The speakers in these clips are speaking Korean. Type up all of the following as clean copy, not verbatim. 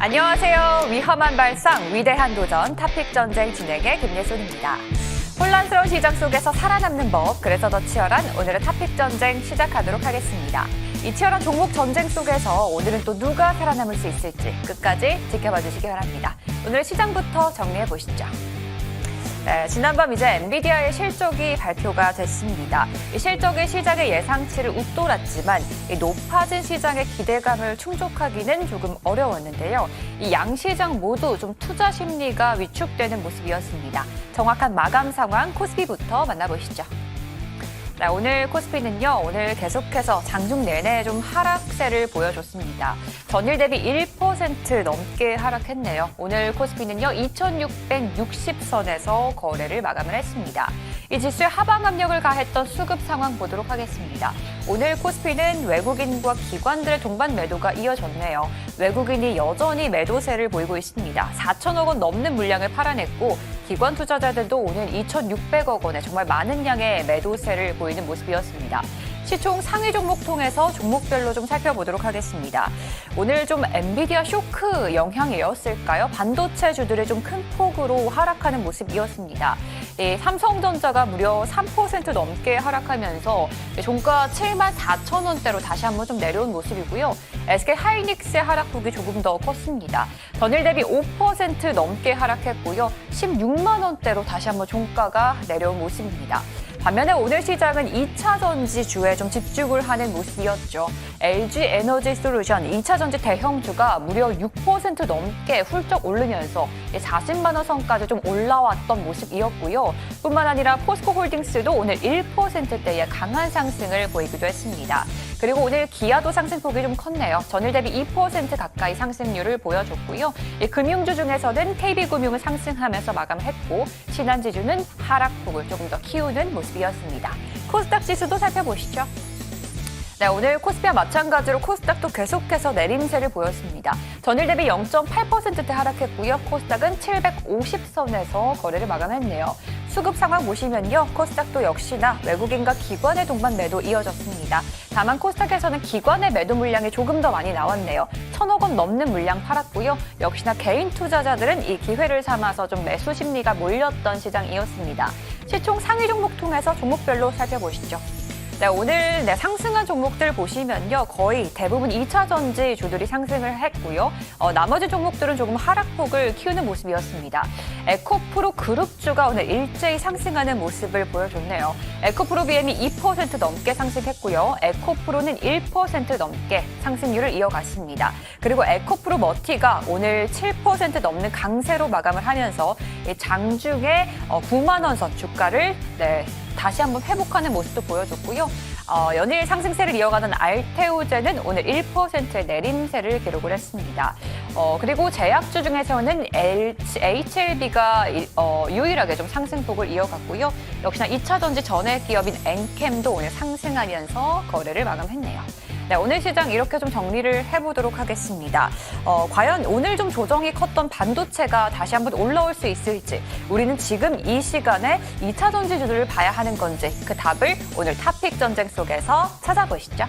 안녕하세요. 위험한 발상, 위대한 도전, 탑픽 전쟁 진행의 김예순입니다. 혼란스러운 시장 속에서 살아남는 법, 그래서 더 치열한 오늘의 탑픽 전쟁 시작하도록 하겠습니다. 이 치열한 종목 전쟁 속에서 오늘은 또 누가 살아남을 수 있을지 끝까지 지켜봐 주시기 바랍니다. 오늘 시장부터 정리해 보시죠. 네, 지난밤 이제 엔비디아의 실적이 발표가 됐습니다. 이 실적이 시장의 예상치를 웃돌았지만 이 높아진 시장의 기대감을 충족하기는 조금 어려웠는데요. 이 양시장 모두 좀 투자 심리가 위축되는 모습이었습니다. 정확한 마감 상황 코스피부터 만나보시죠. 네, 오늘 코스피는요, 오늘 계속해서 장중 내내 좀 하락세를 보여줬습니다. 전일 대비 1% 넘게 하락했네요. 오늘 코스피는요, 2660선에서 거래를 마감을 했습니다. 이 지수에 하방 압력을 가했던 수급 상황 보도록 하겠습니다. 오늘 코스피는 외국인과 기관들의 동반 매도가 이어졌네요. 외국인이 여전히 매도세를 보이고 있습니다. 4천억 원 넘는 물량을 팔아냈고 기관 투자자들도 오늘 2,600억 원의 정말 많은 양의 매도세를 보이는 모습이었습니다. 시총 상위 종목 통해서 종목별로 좀 살펴보도록 하겠습니다. 오늘 좀 엔비디아 쇼크 영향이었을까요? 반도체주들이 좀 큰 폭으로 하락하는 모습이었습니다. 삼성전자가 무려 3% 넘게 하락하면서 종가 74,000원대로 다시 한번 좀 내려온 모습이고요. SK 하이닉스의 하락폭이 조금 더 컸습니다. 전일 대비 5% 넘게 하락했고요. 16만 원대로 다시 한번 종가가 내려온 모습입니다. 반면에 오늘 시장은 2차 전지주에 좀 집중을 하는 모습이었죠. LG 에너지 솔루션 2차 전지 대형주가 무려 6% 넘게 훌쩍 오르면서 40만 원 선까지 좀 올라왔던 모습이었고요. 뿐만 아니라 포스코 홀딩스도 오늘 1%대의 강한 상승을 보이기도 했습니다. 그리고 오늘 기아도 상승폭이 좀 컸네요. 전일 대비 2% 가까이 상승률을 보여줬고요. 금융주 중에서는 KB금융은 상승하면서 마감했고 신한지주는 하락폭을 조금 더 키우는 모습이었습니다. 코스닥 지수도 살펴보시죠. 네, 오늘 코스피와 마찬가지로 코스닥도 계속해서 내림세를 보였습니다. 전일 대비 0.8%대 하락했고요. 코스닥은 750선에서 거래를 마감했네요. 수급 상황 보시면요. 코스닥도 역시나 외국인과 기관의 동반 매도 이어졌습니다. 다만 코스닥에서는 기관의 매도 물량이 조금 더 많이 나왔네요. 1,000억 원 넘는 물량 팔았고요. 역시나 개인 투자자들은 이 기회를 삼아서 좀 매수 심리가 몰렸던 시장이었습니다. 시총 상위 종목 통해서 종목별로 살펴보시죠. 네, 오늘 상승한 종목들 보시면요. 거의 대부분 2차 전지주들이 상승을 했고요. 나머지 종목들은 조금 하락폭을 키우는 모습이었습니다. 에코프로 그룹주가 오늘 일제히 상승하는 모습을 보여줬네요. 에코프로 BM이 2% 넘게 상승했고요. 에코프로는 1% 넘게 상승률을 이어갔습니다. 그리고 에코프로 머티가 오늘 7% 넘는 강세로 마감을 하면서 장중에 9만 원 선 주가를 다시 한번 회복하는 모습도 보여줬고요. 연일 상승세를 이어가는 알테오제는 오늘 1%의 내림세를 기록을 했습니다. 그리고 제약주 중에서는 HLB가 유일하게 좀 상승폭을 이어갔고요. 역시나 2차 전지 전액 기업인 엔캠도 오늘 상승하면서 거래를 마감했네요. 네, 오늘 시장 이렇게 좀 정리를 해보도록 하겠습니다. 과연 오늘 좀 조정이 컸던 반도체가 다시 한번 올라올 수 있을지, 우리는 지금 이 시간에 2차 전지주들을 봐야 하는 건지 그 답을 오늘 탑픽 전쟁 속에서 찾아보시죠.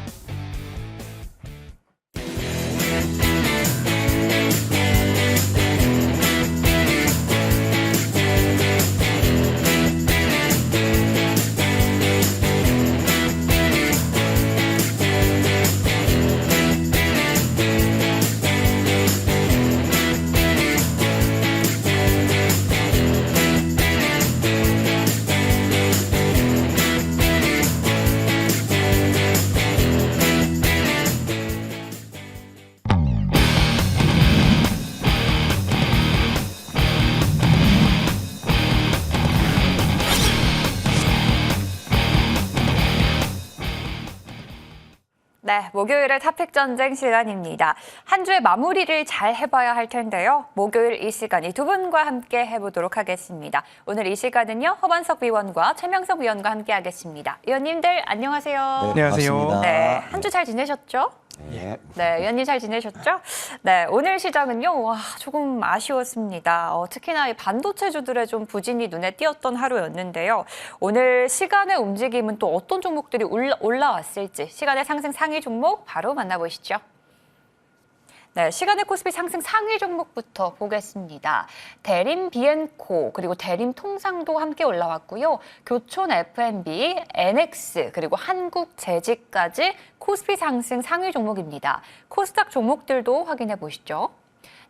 네, 목요일의 탑픽 전쟁 시간입니다. 한 주의 마무리를 잘 해봐야 할 텐데요. 목요일 이 시간 이 두 분과 함께 해보도록 하겠습니다. 오늘 이 시간은요, 허반석 위원과 최명석 위원과 함께 하겠습니다. 위원님들 안녕하세요. 네, 안녕하세요. 네, 한 주 잘 지내셨죠? 예. 네, 위원님 잘 지내셨죠? 네, 오늘 시장은요, 조금 아쉬웠습니다. 특히나 이 반도체주들의 좀 부진이 눈에 띄었던 하루였는데요. 오늘 시간의 움직임은 또 어떤 종목들이 올라왔을지 시간의 상승 상위 종목 바로 만나보시죠. 네, 시간의 코스피 상승 상위 종목부터 보겠습니다. 대림 비앤코 그리고 대림 통상도 함께 올라왔고요. 교촌 F&B, NX 그리고 한국재직까지 코스피 상승 상위 종목입니다. 코스닥 종목들도 확인해 보시죠.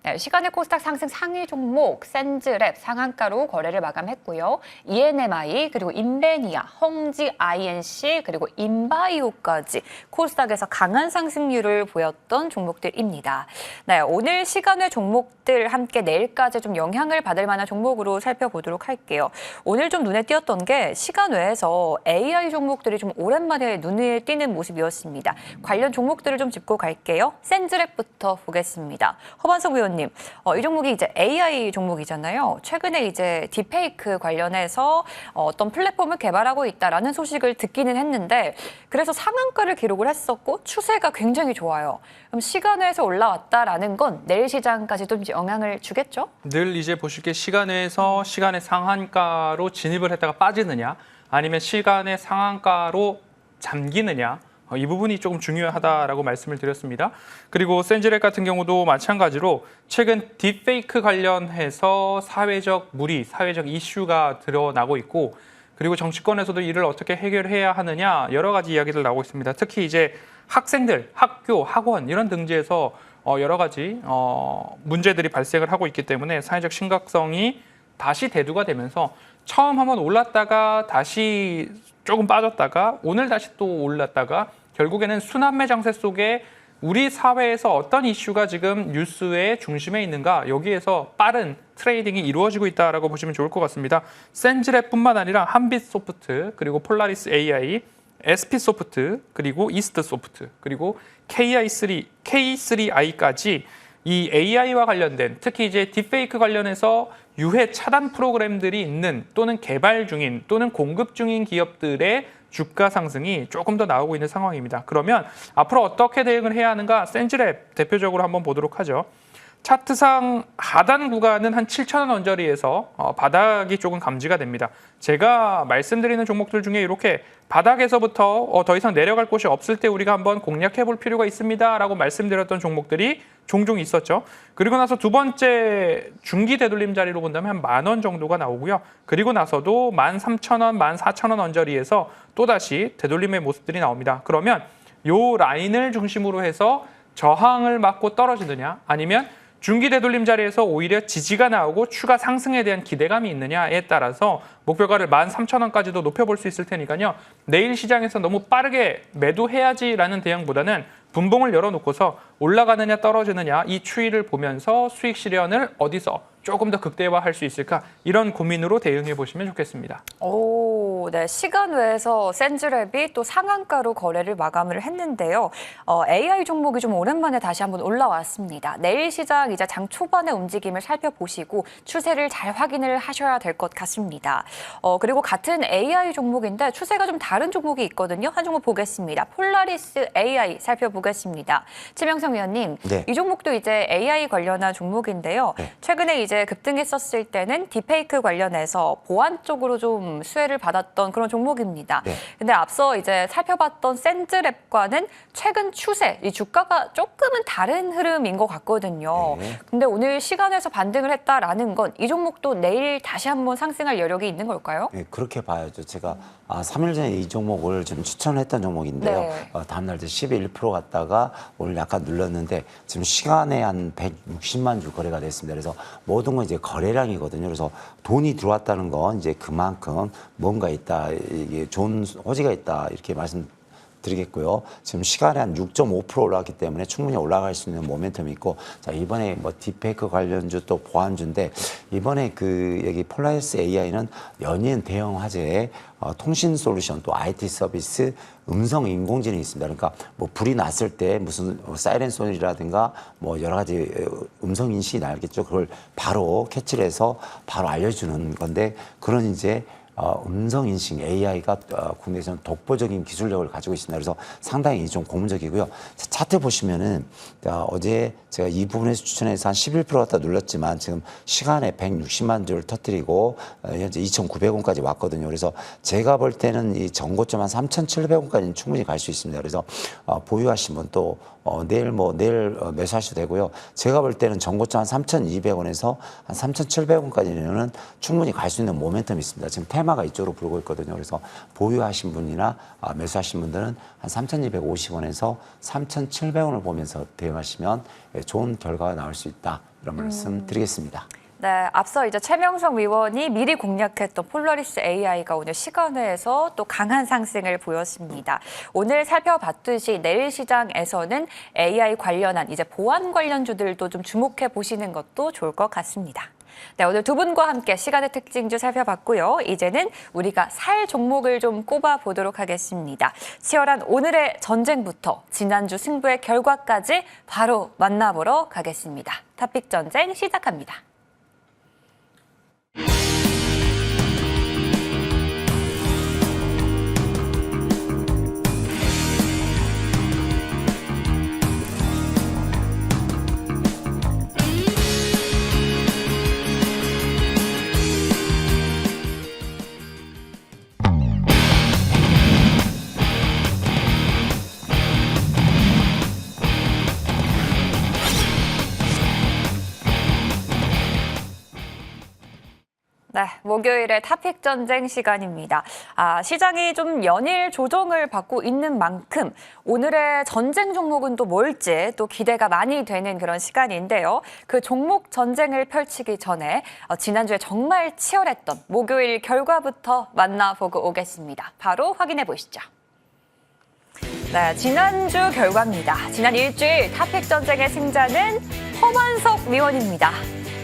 네, 시간의 코스닥 상승 상위 종목 센즈랩 상한가로 거래를 마감했고요. ENMI 그리고 인베니아, 헝지 INC 그리고 인바이오까지 코스닥에서 강한 상승률을 보였던 종목들입니다. 네, 오늘 시간의 종목들 함께 내일까지 좀 영향을 받을 만한 종목으로 살펴보도록 할게요. 오늘 좀 눈에 띄었던 게 시간 외에서 AI 종목들이 좀 오랜만에 눈에 띄는 모습이었습니다. 관련 종목들을 좀 짚고 갈게요. 센즈랩부터 보겠습니다. 허반석 의원님. 이 종목이 이제 AI 종목이잖아요. 최근에 이제 딥페이크 관련해서 어떤 플랫폼을 개발하고 있다라는 소식을 듣기는 했는데 그래서 상한가를 기록을 했었고 추세가 굉장히 좋아요. 그럼 시간외에서 올라왔다라는 건 내일 시장까지도 영향을 주겠죠? 늘 이제 보실 게 시간외에서 시간의 상한가로 진입을 했다가 빠지느냐 아니면 시간의 상한가로 잠기느냐 이 부분이 조금 중요하다라고 말씀을 드렸습니다. 그리고 센즈랩 같은 경우도 마찬가지로 최근 딥페이크 관련해서 사회적 물의, 사회적 이슈가 드러나고 있고 그리고 정치권에서도 이를 어떻게 해결해야 하느냐 여러 가지 이야기들 나오고 있습니다. 특히 이제 학생들, 학교, 학원 이런 등지에서 여러 가지 문제들이 발생을 하고 있기 때문에 사회적 심각성이 다시 대두가 되면서 처음 한번 올랐다가 다시 조금 빠졌다가 오늘 다시 또 올랐다가 결국에는 순환매 장세 속에 우리 사회에서 어떤 이슈가 지금 뉴스의 중심에 있는가 여기에서 빠른 트레이딩이 이루어지고 있다라고 보시면 좋을 것 같습니다. 센즈랩뿐만 아니라 한빛소프트 그리고 폴라리스 AI, SP소프트 그리고 이스트소프트 그리고 K3I까지 이 AI와 관련된 특히 이제 딥페이크 관련해서 유해 차단 프로그램들이 있는 또는 개발 중인 또는 공급 중인 기업들의 주가 상승이 조금 더 나오고 있는 상황입니다. 그러면 앞으로 어떻게 대응을 해야 하는가 센즈랩 대표적으로 한번 보도록 하죠. 차트상 하단 구간은 한 7,000원 언저리에서 바닥이 조금 감지가 됩니다. 제가 말씀드리는 종목들 중에 이렇게 바닥에서부터 더 이상 내려갈 곳이 없을 때 우리가 한번 공략해 볼 필요가 있습니다라고 말씀드렸던 종목들이 종종 있었죠. 그리고 나서 두 번째 중기 되돌림 자리로 본다면 한 10,000원 정도가 나오고요. 그리고 나서도 13,000원, 14,000원 언저리에서 또다시 되돌림의 모습들이 나옵니다. 그러면 요 라인을 중심으로 해서 저항을 맞고 떨어지느냐 아니면 중기 되돌림 자리에서 오히려 지지가 나오고 추가 상승에 대한 기대감이 있느냐에 따라서 목표가를 13,000원까지도 높여볼 수 있을 테니까요. 내일 시장에서 너무 빠르게 매도해야지라는 대응보다는 분봉을 열어놓고서 올라가느냐 떨어지느냐 이 추이를 보면서 수익 실현을 어디서 조금 더 극대화할 수 있을까 이런 고민으로 대응해 보시면 좋겠습니다. 오, 네. 시간 외에서 센즈랩이 또 상한가로 거래를 마감을 했는데요. AI 종목이 좀 오랜만에 다시 한번 올라왔습니다. 내일 시장 이제 장 초반의 움직임을 살펴보시고 추세를 잘 확인을 하셔야 될 것 같습니다. 그리고 같은 AI 종목인데 추세가 좀 다른 종목이 있거든요. 한 종목 보겠습니다. 폴라리스 AI 살펴보겠습니다. 최명성 위원님, 네. 이 종목도 이제 AI 관련한 종목인데요. 네. 최근에 이제 급등했었을 때는 딥페이크 관련해서 보안 쪽으로 좀 수혜를 받았던 그런 종목입니다. 네. 근데 앞서 이제 살펴봤던 센즈랩과는 최근 추세, 이 주가가 조금은 다른 흐름인 것 같거든요. 네. 근데 오늘 시간에서 반등을 했다라는 건 이 종목도 내일 다시 한번 상승할 여력이 있는 걸까요? 네, 그렇게 봐야죠. 제가 3일 전에 이 종목을 좀 추천했던 종목인데요. 네. 다음날 11% 갔다가 오늘 약간 눌렀는데 지금 시간에 한 160만 주 거래가 됐습니다. 그래서 모든 건 이제 거래량이거든요. 그래서 돈이 들어왔다는 건 이제 그만큼 뭔가 있다, 이게 좋은 호재가 있다 이렇게 말씀드리겠고요. 지금 시간에 한 6.5% 올라왔기 때문에 충분히 올라갈 수 있는 모멘텀이 있고, 자 이번에 뭐 딥페이크 관련주 또 보안주인데 이번에 여기 폴라리스 AI는 연이은 대형 화제에 통신 솔루션 또 IT 서비스 음성 인공지능이 있습니다. 그러니까 뭐 불이 났을 때 무슨 사이렌 소리라든가 뭐 여러 가지 음성 인식이 나겠죠. 그걸 바로 캐치를 해서 바로 알려주는 건데 그런 이제 음성 인식 AI가 국내에서는 독보적인 기술력을 가지고 있습니다. 그래서 상당히 좀 고무적이고요. 차트 보시면은 어제 제가 이 부분에서 추천해서 한 11% 갖다 눌렀지만 지금 시간에 160만 주를 터뜨리고 현재 2,900원까지 왔거든요. 그래서 제가 볼 때는 이 전고점 한 3,700원까지는 충분히 갈 수 있습니다. 그래서 보유하신 분 또 내일 매수하셔도 되고요. 제가 볼 때는 전고점 한 3,200원에서 한 3,700원까지는 충분히 갈 수 있는 모멘텀이 있습니다. 지금 테마가 이쪽으로 불고 있거든요. 그래서 보유하신 분이나 매수하신 분들은 한 3,250원에서 3,700원을 보면서 대응하시면 좋은 결과가 나올 수 있다. 이런 말씀 드리겠습니다. 네, 앞서 이제 최명성 위원이 미리 공략했던 폴라리스 AI가 오늘 시간회에서 또 강한 상승을 보였습니다. 오늘 살펴봤듯이 내일 시장에서는 AI 관련한 이제 보안 관련주들도 좀 주목해 보시는 것도 좋을 것 같습니다. 네, 오늘 두 분과 함께 시간의 특징주 살펴봤고요. 이제는 우리가 살 종목을 좀 꼽아보도록 하겠습니다. 치열한 오늘의 전쟁부터 지난주 승부의 결과까지 바로 만나보러 가겠습니다. 탑픽 전쟁 시작합니다. 네, 목요일의 탑픽 전쟁 시간입니다. 시장이 좀 연일 조정을 받고 있는 만큼 오늘의 전쟁 종목은 또 뭘지 또 기대가 많이 되는 그런 시간인데요. 그 종목 전쟁을 펼치기 전에 지난주에 정말 치열했던 목요일 결과부터 만나보고 오겠습니다. 바로 확인해 보시죠. 네, 지난주 결과입니다. 지난 일주일 탑픽 전쟁의 승자는 허만석 위원입니다.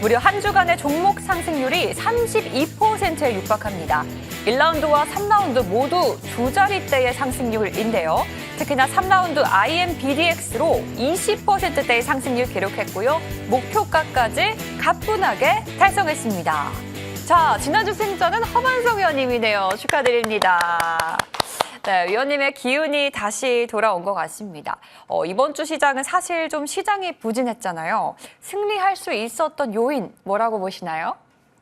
무려 한 주간의 종목 상승률이 32%에 육박합니다. 1라운드와 3라운드 모두 두 자릿대의 상승률인데요. 특히나 3라운드 IMBDX로 20%대의 상승률 기록했고요. 목표가까지 가뿐하게 달성했습니다. 자, 지난주 승자는 허만석 위원님이네요. 축하드립니다. 네, 위원님의 기운이 다시 돌아온 것 같습니다. 이번 주 시장은 사실 좀 시장이 부진했잖아요. 승리할 수 있었던 요인 뭐라고 보시나요?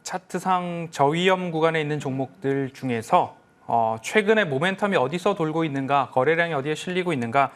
차트상 저위험 구간에 있는 종목들 중에서 최근에 모멘텀이 어디서 돌고 있는가, 거래량이 어디에 실리고 있는가,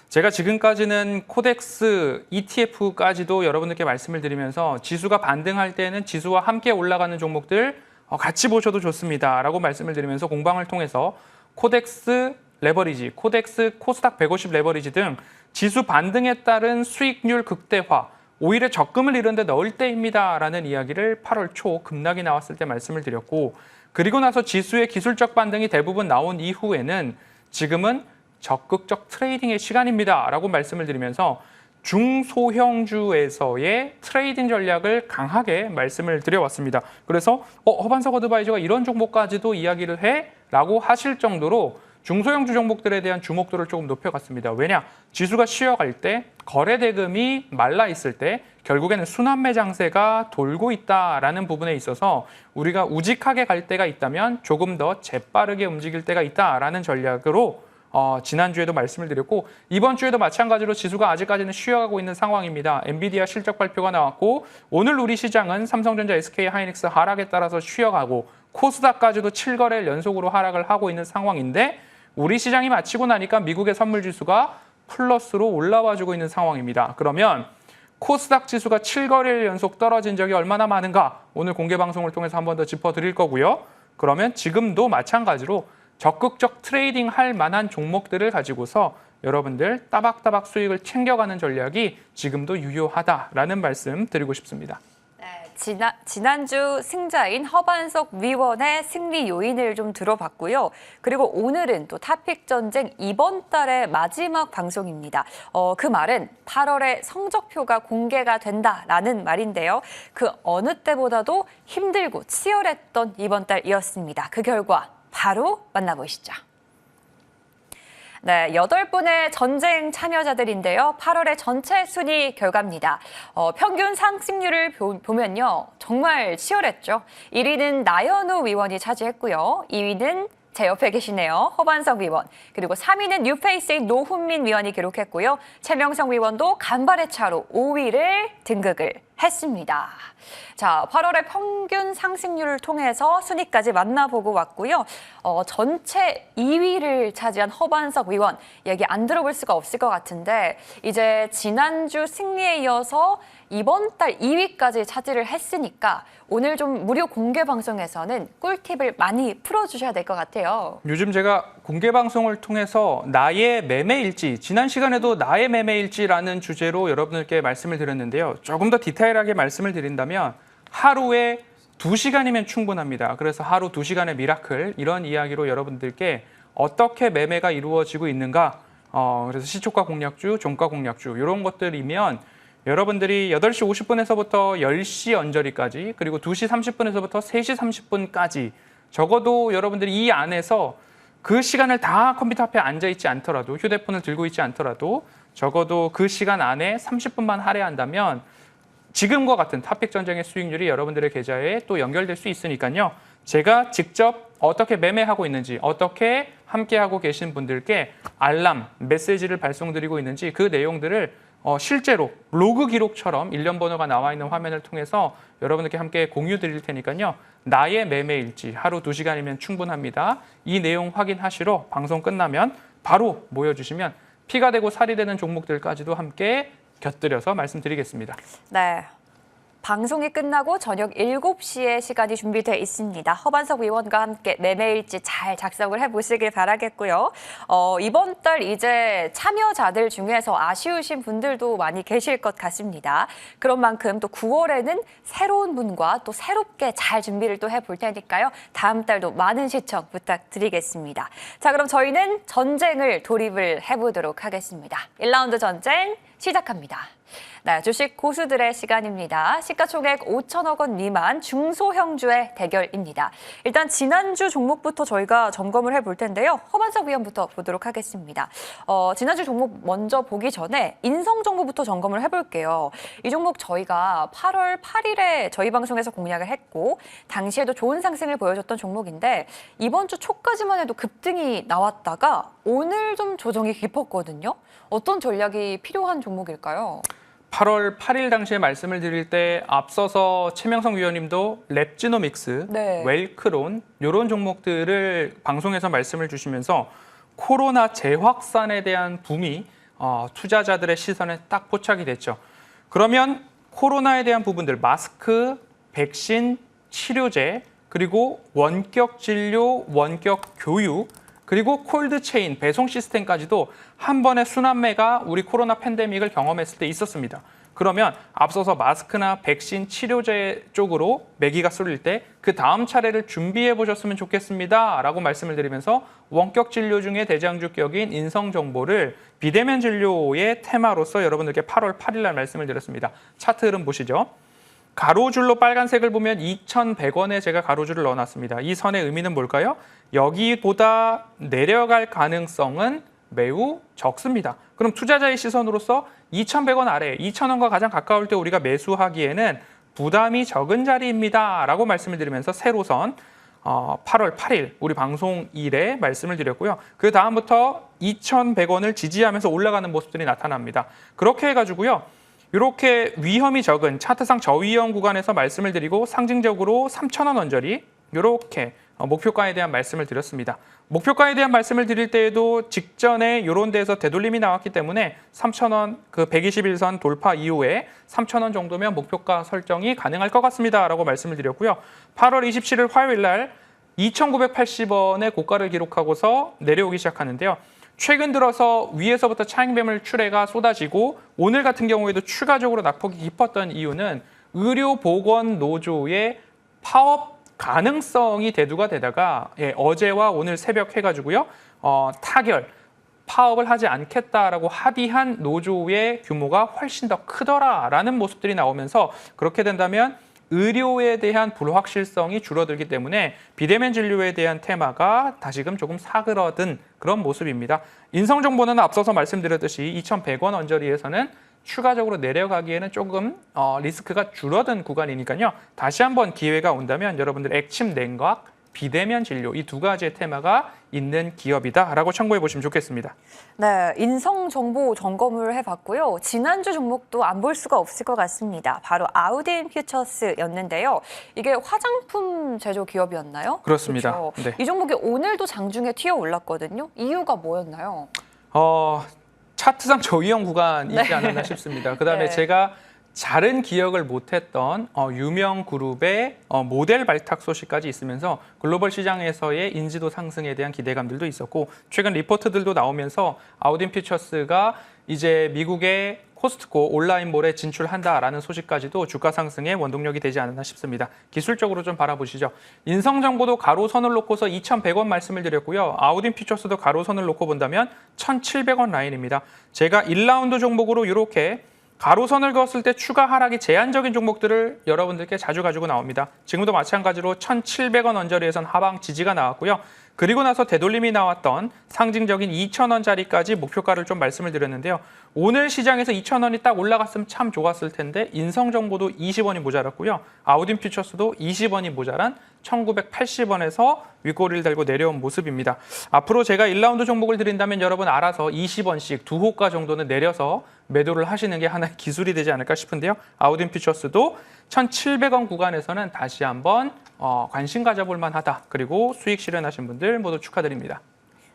제가 지금까지는 코덱스, ETF까지도 여러분들께 말씀을 드리면서 지수가 반등할 때는 지수와 함께 올라가는 종목들 같이 보셔도 좋습니다라고 말씀을 드리면서 공방을 통해서 코덱스 레버리지, 코덱스 코스닥 150 레버리지 등 지수 반등에 따른 수익률 극대화, 오히려 적금을 이런 데 넣을 때입니다라는 이야기를 8월 초 급락이 나왔을 때 말씀을 드렸고, 그리고 나서 지수의 기술적 반등이 대부분 나온 이후에는 지금은 적극적 트레이딩의 시간입니다라고 말씀을 드리면서 중소형주에서의 트레이딩 전략을 강하게 말씀을 드려왔습니다. 그래서 허반석 어드바이저가 이런 종목까지도 이야기를 해? 라고 하실 정도로 중소형주 종목들에 대한 주목도를 조금 높여갔습니다. 왜냐? 지수가 쉬어갈 때, 거래 대금이 말라 있을 때 결국에는 순환매 장세가 돌고 있다라는 부분에 있어서 우리가 우직하게 갈 때가 있다면 조금 더 재빠르게 움직일 때가 있다라는 전략으로 지난주에도 말씀을 드렸고, 이번 주에도 마찬가지로 지수가 아직까지는 쉬어가고 있는 상황입니다. 엔비디아 실적 발표가 나왔고, 오늘 우리 시장은 삼성전자, SK 하이닉스 하락에 따라서 쉬어가고 코스닥까지도 7거래일 연속으로 하락을 하고 있는 상황인데, 우리 시장이 마치고 나니까 미국의 선물지수가 플러스로 올라와주고 있는 상황입니다. 그러면 코스닥 지수가 7거래일 연속 떨어진 적이 얼마나 많은가? 오늘 공개 방송을 통해서 한 번 더 짚어드릴 거고요. 그러면 지금도 마찬가지로 적극적 트레이딩 할 만한 종목들을 가지고서 여러분들 따박따박 수익을 챙겨가는 전략이 지금도 유효하다라는 말씀 드리고 싶습니다. 네, 지난주 승자인 허반석 위원의 승리 요인을 좀 들어봤고요. 그리고 오늘은 또 탑픽 전쟁 이번 달의 마지막 방송입니다. 그 말은 8월에 성적표가 공개가 된다라는 말인데요. 그 어느 때보다도 힘들고 치열했던 이번 달이었습니다. 그 결과 바로 만나보시죠. 네, 8분의 전쟁 참여자들인데요. 8월의 전체 순위 결과입니다. 평균 상승률을 보면요. 정말 치열했죠. 1위는 나연우 위원이 차지했고요. 2위는 제 옆에 계시네요. 허반석 위원. 그리고 3위는 뉴페이스의 노훈민 위원이 기록했고요. 최명성 위원도 간발의 차로 5위를 등극을 했습니다. 자, 8월의 평균 상승률을 통해서 순위까지 만나보고 왔고요. 전체 2위를 차지한 허반석 위원 얘기 안 들어볼 수가 없을 것 같은데 이제 지난주 승리에 이어서 이번 달 2위까지 차지를 했으니까 오늘 좀 무료 공개 방송에서는 꿀팁을 많이 풀어주셔야 될 것 같아요. 요즘 제가 공개 방송을 통해서 나의 매매일지, 지난 시간에도 나의 매매일지라는 주제로 여러분들께 말씀을 드렸는데요. 조금 더 디테일하게 말씀을 드린다면 하루에 2시간이면 충분합니다. 그래서 하루 2시간의 미라클 이런 이야기로 여러분들께 어떻게 매매가 이루어지고 있는가, 그래서 시초가 공략주, 종가 공략주 이런 것들이면 여러분들이 8시 50분에서부터 10시 언저리까지 그리고 2시 30분에서부터 3시 30분까지 적어도 여러분들이 이 안에서 그 시간을 다 컴퓨터 앞에 앉아있지 않더라도 휴대폰을 들고 있지 않더라도 적어도 그 시간 안에 30분만 할애한다면 지금과 같은 탑픽 전쟁의 수익률이 여러분들의 계좌에 또 연결될 수 있으니까요. 제가 직접 어떻게 매매하고 있는지, 어떻게 함께하고 계신 분들께 알람, 메시지를 발송드리고 있는지 그 내용들을 실제로 로그 기록처럼 일련 번호가 나와 있는 화면을 통해서 여러분들께 함께 공유 드릴 테니까요. 나의 매매일지 하루 2시간이면 충분합니다. 이 내용 확인하시러 방송 끝나면 바로 모여주시면 피가 되고 살이 되는 종목들까지도 함께 곁들여서 말씀드리겠습니다. 네. 방송이 끝나고 저녁 7시에 시간이 준비되어 있습니다. 허반석 위원과 함께 매매일지 잘 작성을 해보시길 바라겠고요. 이번 달 이제 참여자들 중에서 아쉬우신 분들도 많이 계실 것 같습니다. 그런 만큼 또 9월에는 새로운 분과 또 새롭게 잘 준비를 또 해볼 테니까요. 다음 달도 많은 시청 부탁드리겠습니다. 자, 그럼 저희는 전쟁을 돌입을 해보도록 하겠습니다. 1라운드 전쟁 시작합니다. 네, 주식 고수들의 시간입니다. 시가총액 5천억 원 미만 중소형주의 대결입니다. 일단 지난주 종목부터 저희가 점검을 해볼 텐데요. 허반석 위원부터 보도록 하겠습니다. 지난주 종목 먼저 보기 전에 인성정보부터 점검을 해볼게요. 이 종목 저희가 8월 8일에 저희 방송에서 공략을 했고 당시에도 좋은 상승을 보여줬던 종목인데 이번 주 초까지만 해도 급등이 나왔다가 오늘 좀 조정이 깊었거든요. 어떤 전략이 필요한 종목일까요? 8월 8일 당시에 말씀을 드릴 때 앞서서 최명성 위원님도 랩지노믹스, 네. 웰크론 이런 종목들을 방송에서 말씀을 주시면서 코로나 재확산에 대한 붐이 투자자들의 시선에 딱 포착이 됐죠. 그러면 코로나에 대한 부분들, 마스크, 백신, 치료제, 그리고 원격 진료, 원격 교육, 그리고 콜드체인, 배송 시스템까지도 한 번의 순환매가 우리 코로나 팬데믹을 경험했을 때 있었습니다. 그러면 앞서서 마스크나 백신, 치료제 쪽으로 매기가 쏠릴 때 그 다음 차례를 준비해 보셨으면 좋겠습니다. 라고 말씀을 드리면서 원격 진료 중에 대장주격인 인성정보를 비대면 진료의 테마로서 여러분들께 8월 8일 날 말씀을 드렸습니다. 차트 흐름 보시죠. 가로줄로 빨간색을 보면 2,100원에 제가 가로줄을 넣어놨습니다. 이 선의 의미는 뭘까요? 여기보다 내려갈 가능성은 매우 적습니다. 그럼 투자자의 시선으로서 2,100원 아래, 2,000원과 가장 가까울 때 우리가 매수하기에는 부담이 적은 자리입니다. 라고 말씀을 드리면서 세로선 8월 8일 우리 방송일에 말씀을 드렸고요. 그 다음부터 2,100원을 지지하면서 올라가는 모습들이 나타납니다. 그렇게 해가지고요. 이렇게 위험이 적은 차트상 저위험 구간에서 말씀을 드리고 상징적으로 3,000원 언저리 이렇게 목표가에 대한 말씀을 드렸습니다. 목표가에 대한 말씀을 드릴 때에도 직전에 이런 데에서 되돌림이 나왔기 때문에 3,000원 그 121선 돌파 이후에 3,000원 정도면 목표가 설정이 가능할 것 같습니다. 라고 말씀을 드렸고요. 8월 27일 화요일 날 2,980원의 고가를 기록하고서 내려오기 시작하는데요. 최근 들어서 위에서부터 차익 매물 출회가 쏟아지고 오늘 같은 경우에도 추가적으로 낙폭이 깊었던 이유는 의료보건노조의 파업 가능성이 대두가 되다가 어제와 오늘 새벽 해가지고요. 타결, 파업을 하지 않겠다라고 합의한 노조의 규모가 훨씬 더 크더라라는 모습들이 나오면서 그렇게 된다면 의료에 대한 불확실성이 줄어들기 때문에 비대면 진료에 대한 테마가 다시금 조금 사그러든 그런 모습입니다. 인성정보는 앞서서 말씀드렸듯이 2,100원 언저리에서는 추가적으로 내려가기에는 조금 리스크가 줄어든 구간이니까요. 다시 한번 기회가 온다면 여러분들 액침 냉각, 비대면 진료 이 두 가지의 테마가 있는 기업이다라고 참고해 보시면 좋겠습니다. 네, 인성 정보 점검을 해봤고요. 지난주 종목도 안 볼 수가 없을 것 같습니다. 바로 아우딘 퓨처스였는데요. 이게 화장품 제조 기업이었나요? 그렇습니다. 그렇죠? 네. 이 종목이 오늘도 장중에 튀어 올랐거든요. 이유가 뭐였나요? 차트상 저위험 구간이지 않았나 싶습니다. 그다음에 네. 제가 잘은 기억을 못했던 유명 그룹의 모델 발탁 소식까지 있으면서 글로벌 시장에서의 인지도 상승에 대한 기대감들도 있었고 최근 리포트들도 나오면서 아우딘 퓨처스가 이제 미국의 코스트코 온라인몰에 진출한다라는 소식까지도 주가 상승의 원동력이 되지 않았나 싶습니다. 기술적으로 좀 바라보시죠. 인성정보도 가로선을 놓고서 2,100원 말씀을 드렸고요. 아우딘 퓨처스도 가로선을 놓고 본다면 1,700원 라인입니다. 제가 1라운드 종목으로 이렇게 가로선을 그었을 때 추가 하락이 제한적인 종목들을 여러분들께 자주 가지고 나옵니다. 지금도 마찬가지로 1,700원 언저리에선 하방 지지가 나왔고요. 그리고 나서 되돌림이 나왔던 상징적인 2,000원짜리까지 목표가를 좀 말씀을 드렸는데요. 오늘 시장에서 2,000원이 딱 올라갔으면 참 좋았을 텐데 인성정보도 20원이 모자랐고요. 아우딘 퓨처스도 20원이 모자란 1,980원에서 윗꼬리를 달고 내려온 모습입니다. 앞으로 제가 1라운드 종목을 드린다면 여러분 알아서 20원씩 두 호가 정도는 내려서 매도를 하시는 게 하나의 기술이 되지 않을까 싶은데요. 아우딘 퓨처스도 1,700원 구간에서는 다시 한번 관심 가져볼 만하다. 그리고 수익 실현하신 분들 모두 축하드립니다.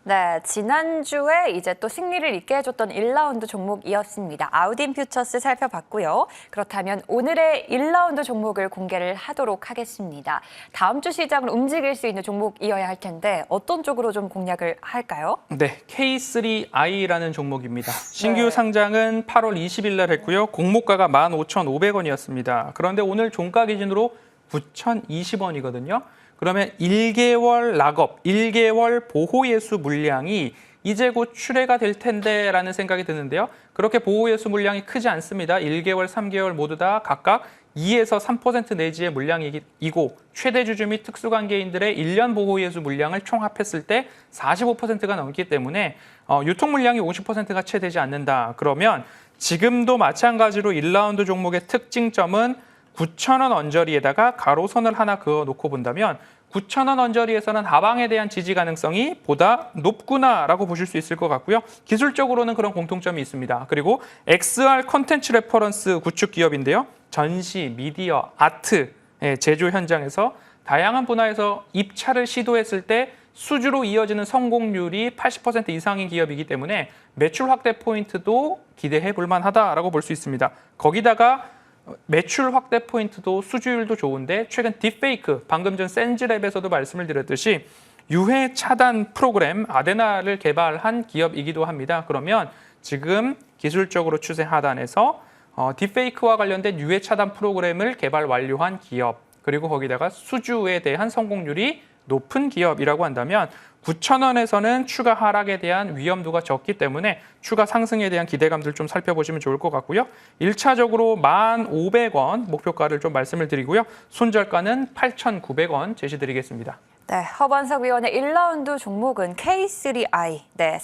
네, 지난주에 이제 또 승리를 있게 해줬던 1라운드 종목이었습니다. 아우딘 퓨처스 살펴봤고요. 그렇다면 오늘의 1라운드 종목을 공개를 하도록 하겠습니다. 다음 주 시장을 움직일 수 있는 종목이어야 할 텐데 어떤 쪽으로 좀 공략을 할까요? 네, K3i라는 종목입니다. 신규 네. 상장은 8월 20일 날 했고요. 공모가가 15,500원이었습니다. 그런데 오늘 종가 기준으로 9,020원이거든요. 그러면 1개월 락업, 1개월 보호예수 물량이 이제 곧 출회가 될 텐데라는 생각이 드는데요. 그렇게 보호예수 물량이 크지 않습니다. 1개월, 3개월 모두 다 각각 2에서 3% 내지의 물량이고 최대 주주 및 특수관계인들의 1년 보호예수 물량을 총합했을 때 45%가 넘기 때문에 유통 물량이 50%가 채 되지 않는다. 그러면 지금도 마찬가지로 1라운드 종목의 특징점은 9,000원 언저리에다가 가로선을 하나 그어놓고 본다면 9,000원 언저리에서는 하방에 대한 지지 가능성이 보다 높구나라고 보실 수 있을 것 같고요. 기술적으로는 그런 공통점이 있습니다. 그리고 XR 컨텐츠 레퍼런스 구축 기업인데요. 전시, 미디어, 아트 제조 현장에서 다양한 분야에서 입찰을 시도했을 때 수주로 이어지는 성공률이 80% 이상인 기업이기 때문에 매출 확대 포인트도 기대해 볼 만하다라고 볼 수 있습니다. 거기다가 매출 확대 포인트도 수주율도 좋은데 최근 딥페이크, 방금 전 센즈랩에서도 말씀을 드렸듯이 유해 차단 프로그램 아데나를 개발한 기업이기도 합니다. 그러면 지금 기술적으로 추세 하단에서 딥페이크와 관련된 유해 차단 프로그램을 개발 완료한 기업, 그리고 거기다가 수주에 대한 성공률이 높은 기업이라고 한다면 9,000원에서는 추가 하락에 대한 위험도가 적기 때문에 추가 상승에 대한 기대감들 좀 살펴보시면 좋을 것 같고요. 1차적으로 1,500원 목표가를 좀 말씀을 드리고요. 손절가는 8,900원 제시드리겠습니다. 네, 허반석 위원의 1라운드 종목은 K3i, 네,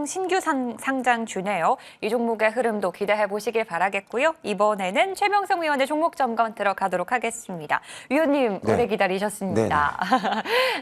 신규 상장주네요. 이 종목의 흐름도 기대해 보시길 바라겠고요. 이번에는 최명성 위원의 종목 점검 들어가도록 하겠습니다. 위원님, 네. 오래 기다리셨습니다.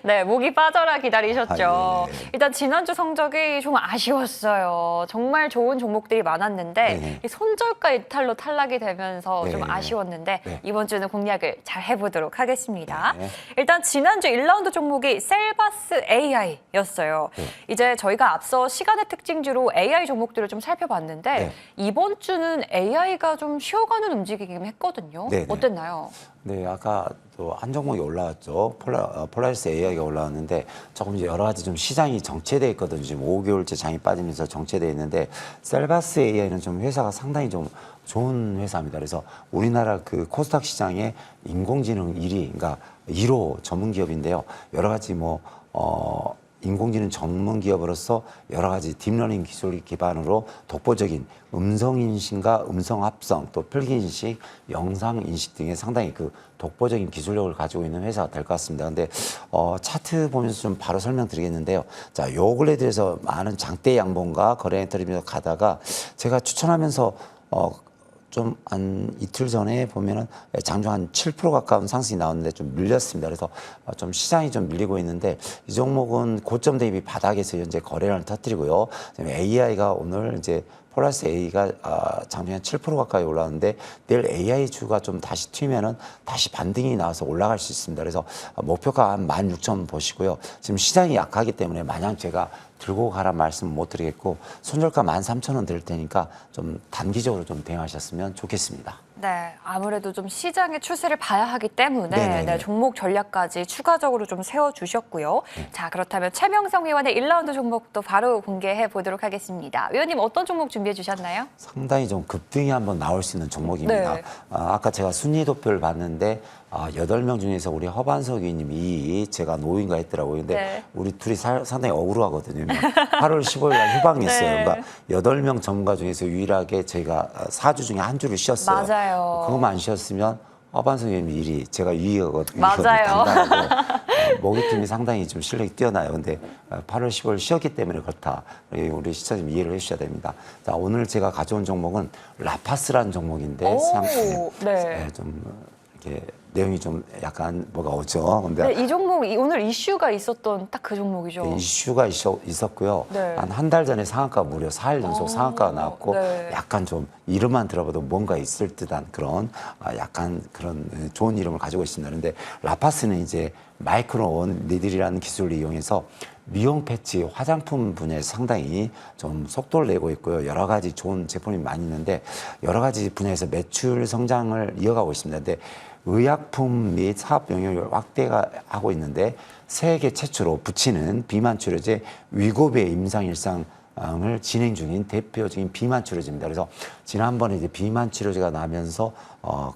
네, 목이 빠져라 기다리셨죠. 네. 일단 지난주 성적이 좀 아쉬웠어요. 정말 좋은 종목들이 많았는데 네. 이 손절가 이탈로 탈락이 되면서 네. 좀 아쉬웠는데 네. 이번 주는 공략을 잘 해보도록 하겠습니다. 네. 일단 지난주 1라운드 종목이 셀바스 AI였어요. 네. 이제 저희가 앞서 시간의 특징주로 AI 종목들을 좀 살펴봤는데 네. 이번 주는 AI가 좀 쉬어가는 움직이긴 했거든요. 네, 네. 어땠나요? 네, 아까 또 한 종목이 올라왔죠. 폴라리스 AI가 올라왔는데 조금 이제 여러 가지 좀 시장이 정체돼 있거든요. 지금 5개월째 장이 빠지면서 정체돼 있는데 셀바스 AI는 좀 회사가 상당히 좀 좋은 회사입니다. 그래서 우리나라 그 코스닥 시장의 인공지능 1위, 그러니까 1호 전문 기업인데요. 여러 가지 인공지능 전문 기업으로서 여러 가지 딥러닝 기술 기반으로 독보적인 음성인식과 음성합성, 또 필기인식, 영상인식 등의 상당히 그 독보적인 기술력을 가지고 있는 회사가 될 것 같습니다. 근데 차트 보면서 좀 바로 설명드리겠는데요. 자, 요 근래 들어서 많은 장대 양봉과 거래 엔터리면서 가다가 제가 추천하면서 좀 한 이틀 전에 보면은 장중 한 7% 가까운 상승이 나왔는데 좀 밀렸습니다. 그래서 좀 시장이 좀 밀리고 있는데 이 종목은 고점 대비 바닥에서 현재 거래량을 터뜨리고요. AI가 오늘 이제 폴라리스 A가 장중에 7% 가까이 올라왔는데 내일 AI 주가 좀 다시 튀면은 다시 반등이 나와서 올라갈 수 있습니다. 그래서 목표가 한 16,000 보시고요. 지금 시장이 약하기 때문에 마냥 제가 들고 가란 말씀 못 드리겠고 손절가 13,000원 드릴 테니까 좀 단기적으로 좀 대응하셨으면 좋겠습니다. 네, 아무래도 좀 시장의 추세를 봐야 하기 때문에 네네네. 종목 전략까지 추가적으로 좀 세워주셨고요. 자, 그렇다면 최명성 의원의 1라운드 종목도 바로 공개해 보도록 하겠습니다. 의원님 어떤 종목 준비해 주셨나요? 상당히 좀 급등이 한번 나올 수 있는 종목입니다. 네. 아까 제가 순위 도표를 봤는데 8명 중에서 우리 허반석 의원님이 제가 노인가 했더라고요. 근데 네. 우리 둘이 상당히 억울하거든요. 8월 15일 날 휴방했어요. 네. 그러니까 8명 전문가 중에서 유일하게 저희가 4주 중에 한 주를 쉬었어요. 맞아요. 그것만 안 쉬었으면 허반석 의원님 일이 제가 위거든요. 맞아요. 모기팀이 상당히 좀 실력이 뛰어나요. 근데 8월 15일 쉬었기 때문에 그렇다. 우리 시청자님 이해를 해주셔야 됩니다. 자, 오늘 제가 가져온 종목은 라파스라는 종목인데 네. 좀 이렇게 내용이 좀 약간 뭐가 오죠. 근데 네, 이 종목 오늘 이슈가 있었던 딱 그 종목이죠. 이슈가 있었고요. 네. 한 달 전에 상한가 무려 4일 연속 상한가가 나왔고 네. 약간 좀 이름만 들어봐도 뭔가 있을 듯한 그런 약간 그런 좋은 이름을 가지고 있습니다. 그런데 라파스는 이제 마이크론 니들이라는 기술을 이용해서 미용 패치 화장품 분야에서 상당히 좀 속도를 내고 있고요. 여러 가지 좋은 제품이 많이 있는데 여러 가지 분야에서 매출 성장을 이어가고 있습니다. 근데 의약품 및 사업 영역을 확대하고 있는데 세계 최초로 붙이는 비만 치료제 위고비의 임상 일상을 진행 중인 대표적인 비만 치료제입니다. 그래서 지난번에 이제 비만 치료제가 나면서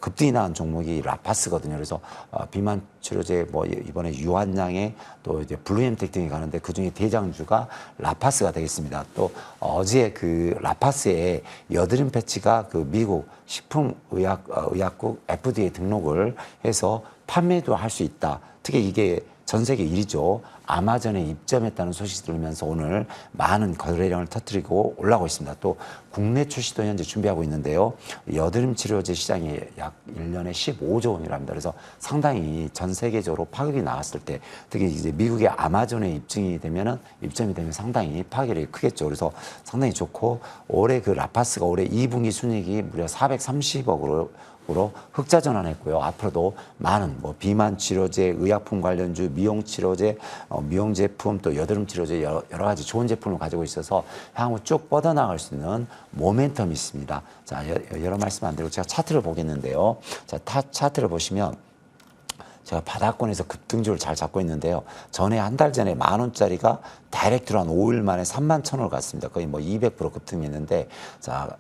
급등이 나온 종목이 라파스거든요. 그래서 비만 치료제 뭐 이번에 유한양에 또 이제 블루엠텍 등이 가는데 그 중에 대장주가 라파스가 되겠습니다. 또 어제 그 라파스의 여드름 패치가 그 미국 식품의약국 FDA 등록을 해서 판매도 할 수 있다. 특히 이게 전 세계 1위죠. 아마존에 입점했다는 소식이 들으면서 오늘 많은 거래량을 터뜨리고 올라가고 있습니다. 또 국내 출시도 현재 준비하고 있는데요. 여드름 치료제 시장이 약 1년에 15조 원이랍니다. 그래서 상당히 전 세계적으로 파급이 나왔을 때 특히 이제 미국의 아마존에 입점이 되면 상당히 파괴력이 크겠죠. 그래서 상당히 좋고 올해 그 라파스가 올해 2분기 순이익이 무려 430억으로 흑자 전환했고요. 앞으로도 많은 뭐 비만 치료제, 의약품 관련주, 미용 치료제, 미용 제품, 또 여드름 치료제 여러 가지 좋은 제품을 가지고 있어서 향후 쭉 뻗어나갈 수 있는 모멘텀이 있습니다. 자, 여러 말씀 안 드리고 제가 차트를 보겠는데요. 자, 차트를 보시면 제가 바닥권에서 급등주를 잘 잡고 있는데요. 전에 한 달 전에 10,000원짜리가 다이렉트로 한 5일 만에 31,000원을 갔습니다. 거의 뭐 200% 급등했는데 자.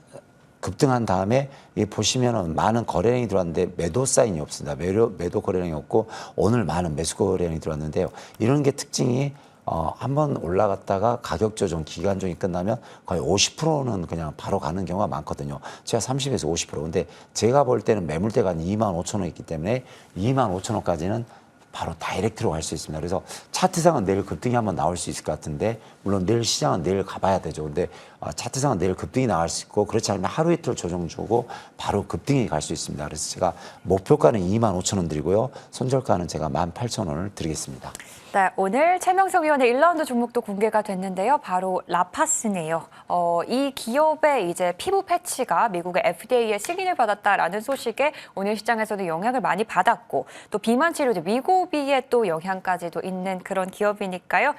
급등한 다음에 보시면은 많은 거래량이 들어왔는데 매도 사인이 없습니다. 매도 거래량이 없고 오늘 많은 매수 거래량이 들어왔는데요. 이런 게 특징이 한번 올라갔다가 가격 조정 기간종이 끝나면 거의 50%는 그냥 바로 가는 경우가 많거든요. 제가 30에서 50%. 근데 제가 볼 때는 매물대가 한 25,000원 있기 때문에 25,000원까지는 바로 다이렉트로 갈 수 있습니다. 그래서 차트상은 내일 급등이 한번 나올 수 있을 것 같은데 물론 내일 시장은 내일 가봐야 되죠. 근데 차트상은 내일 급등이 나올 수 있고 그렇지 않으면 하루 이틀 조정 주고 바로 급등이 갈 수 있습니다. 그래서 제가 목표가는 25,000원 드리고요. 손절가는 제가 18,000원을 드리겠습니다. 네, 오늘 최명석 의원의 1라운드 종목도 공개가 됐는데요. 바로 라파스네요. 이 기업의 이제 피부 패치가 미국의 FDA의 승인을 받았다라는 소식에 오늘 시장에서는 영향을 많이 받았고 또 비만 치료제 위고비에 또 영향까지도 있는 그런 기업이니까요.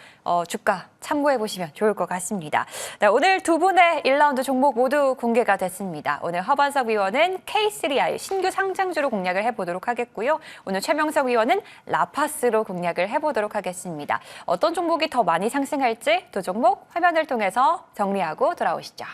주가 참고해 보시면 좋을 것 같습니다. 네, 오늘 두 분의 1라운드 종목 모두 공개가 됐습니다. 오늘 허반석 의원은 K3I 신규 상장주로 공략을 해보도록 하겠고요. 오늘 최명석 의원은 라파스로 공략을 해보도록 하겠습니다. 어떤 종목이 더 많이 상승할지 두 종목 화면을 통해서 정리하고 돌아오시죠.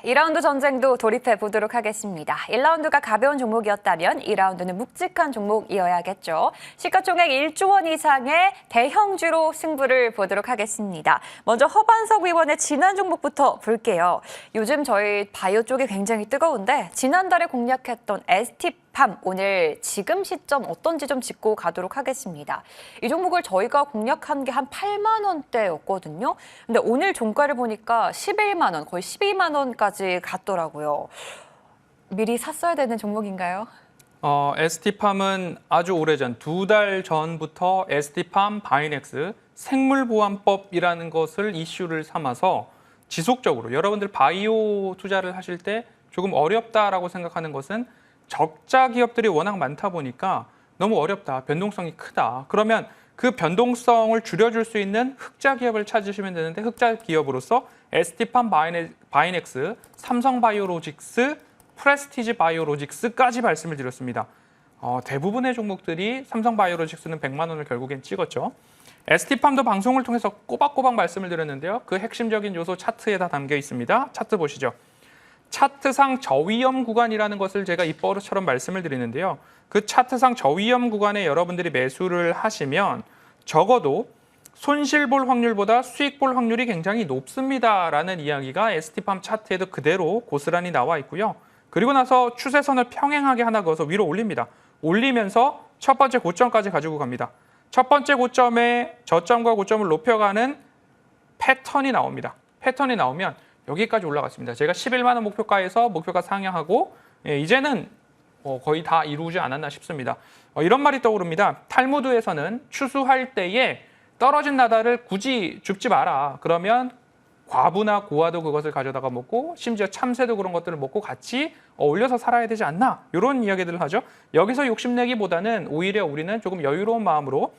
2라운드 전쟁도 돌입해 보도록 하겠습니다. 1라운드가 가벼운 종목이었다면 2라운드는 묵직한 종목이어야겠죠. 시가총액 1조 원 이상의 대형주로 승부를 보도록 하겠습니다. 먼저 허반석 의원의 지난 종목부터 볼게요. 요즘 저희 바이오 쪽이 굉장히 뜨거운데 지난달에 공략했던 ST팜 오늘 지금 시점 어떤지 좀 짚고 가도록 하겠습니다. 이 종목을 저희가 공략한 게 한 8만 원대였거든요. 근데 오늘 종가를 보니까 11만 원, 거의 12만 원까지 갔더라고요. 미리 샀어야 되는 종목인가요? ST팜은 아주 오래전 2달 전부터 ST팜 바이넥스 생물보안법이라는 것을 이슈를 삼아서 지속적으로 여러분들 바이오 투자를 하실 때 조금 어렵다라고 생각하는 것은 적자 기업들이 워낙 많다 보니까 너무 어렵다, 변동성이 크다. 그러면 그 변동성을 줄여줄 수 있는 흑자 기업을 찾으시면 되는데 흑자 기업으로서 ST팜 바이넥스, 삼성바이오로직스, 프레스티지 바이오로직스까지 말씀을 드렸습니다. 대부분의 종목들이 삼성바이오로직스는 100만 원을 결국엔 찍었죠. ST팜도 방송을 통해서 꼬박꼬박 말씀을 드렸는데요. 그 핵심적인 요소 차트에 다 담겨 있습니다. 차트 보시죠. 차트상 저위험 구간이라는 것을 제가 입버릇처럼 말씀을 드리는데요. 그 차트상 저위험 구간에 여러분들이 매수를 하시면 적어도 손실 볼 확률보다 수익 볼 확률이 굉장히 높습니다라는 이야기가 ST팜 차트에도 그대로 고스란히 나와 있고요. 그리고 나서 추세선을 평행하게 하나 그어서 위로 올립니다. 올리면서 첫 번째 고점까지 가지고 갑니다. 첫 번째 고점에 저점과 고점을 높여가는 패턴이 나옵니다. 패턴이 나오면 여기까지 올라갔습니다. 제가 11만 원 목표가에서 목표가 상향하고 이제는 거의 다 이루지 않았나 싶습니다. 이런 말이 떠오릅니다. 탈무드에서는 추수할 때에 떨어진 나달을 굳이 줍지 마라. 그러면 과부나 고아도 그것을 가져다가 먹고 심지어 참새도 그런 것들을 먹고 같이 어울려서 살아야 되지 않나. 이런 이야기들을 하죠. 여기서 욕심내기보다는 오히려 우리는 조금 여유로운 마음으로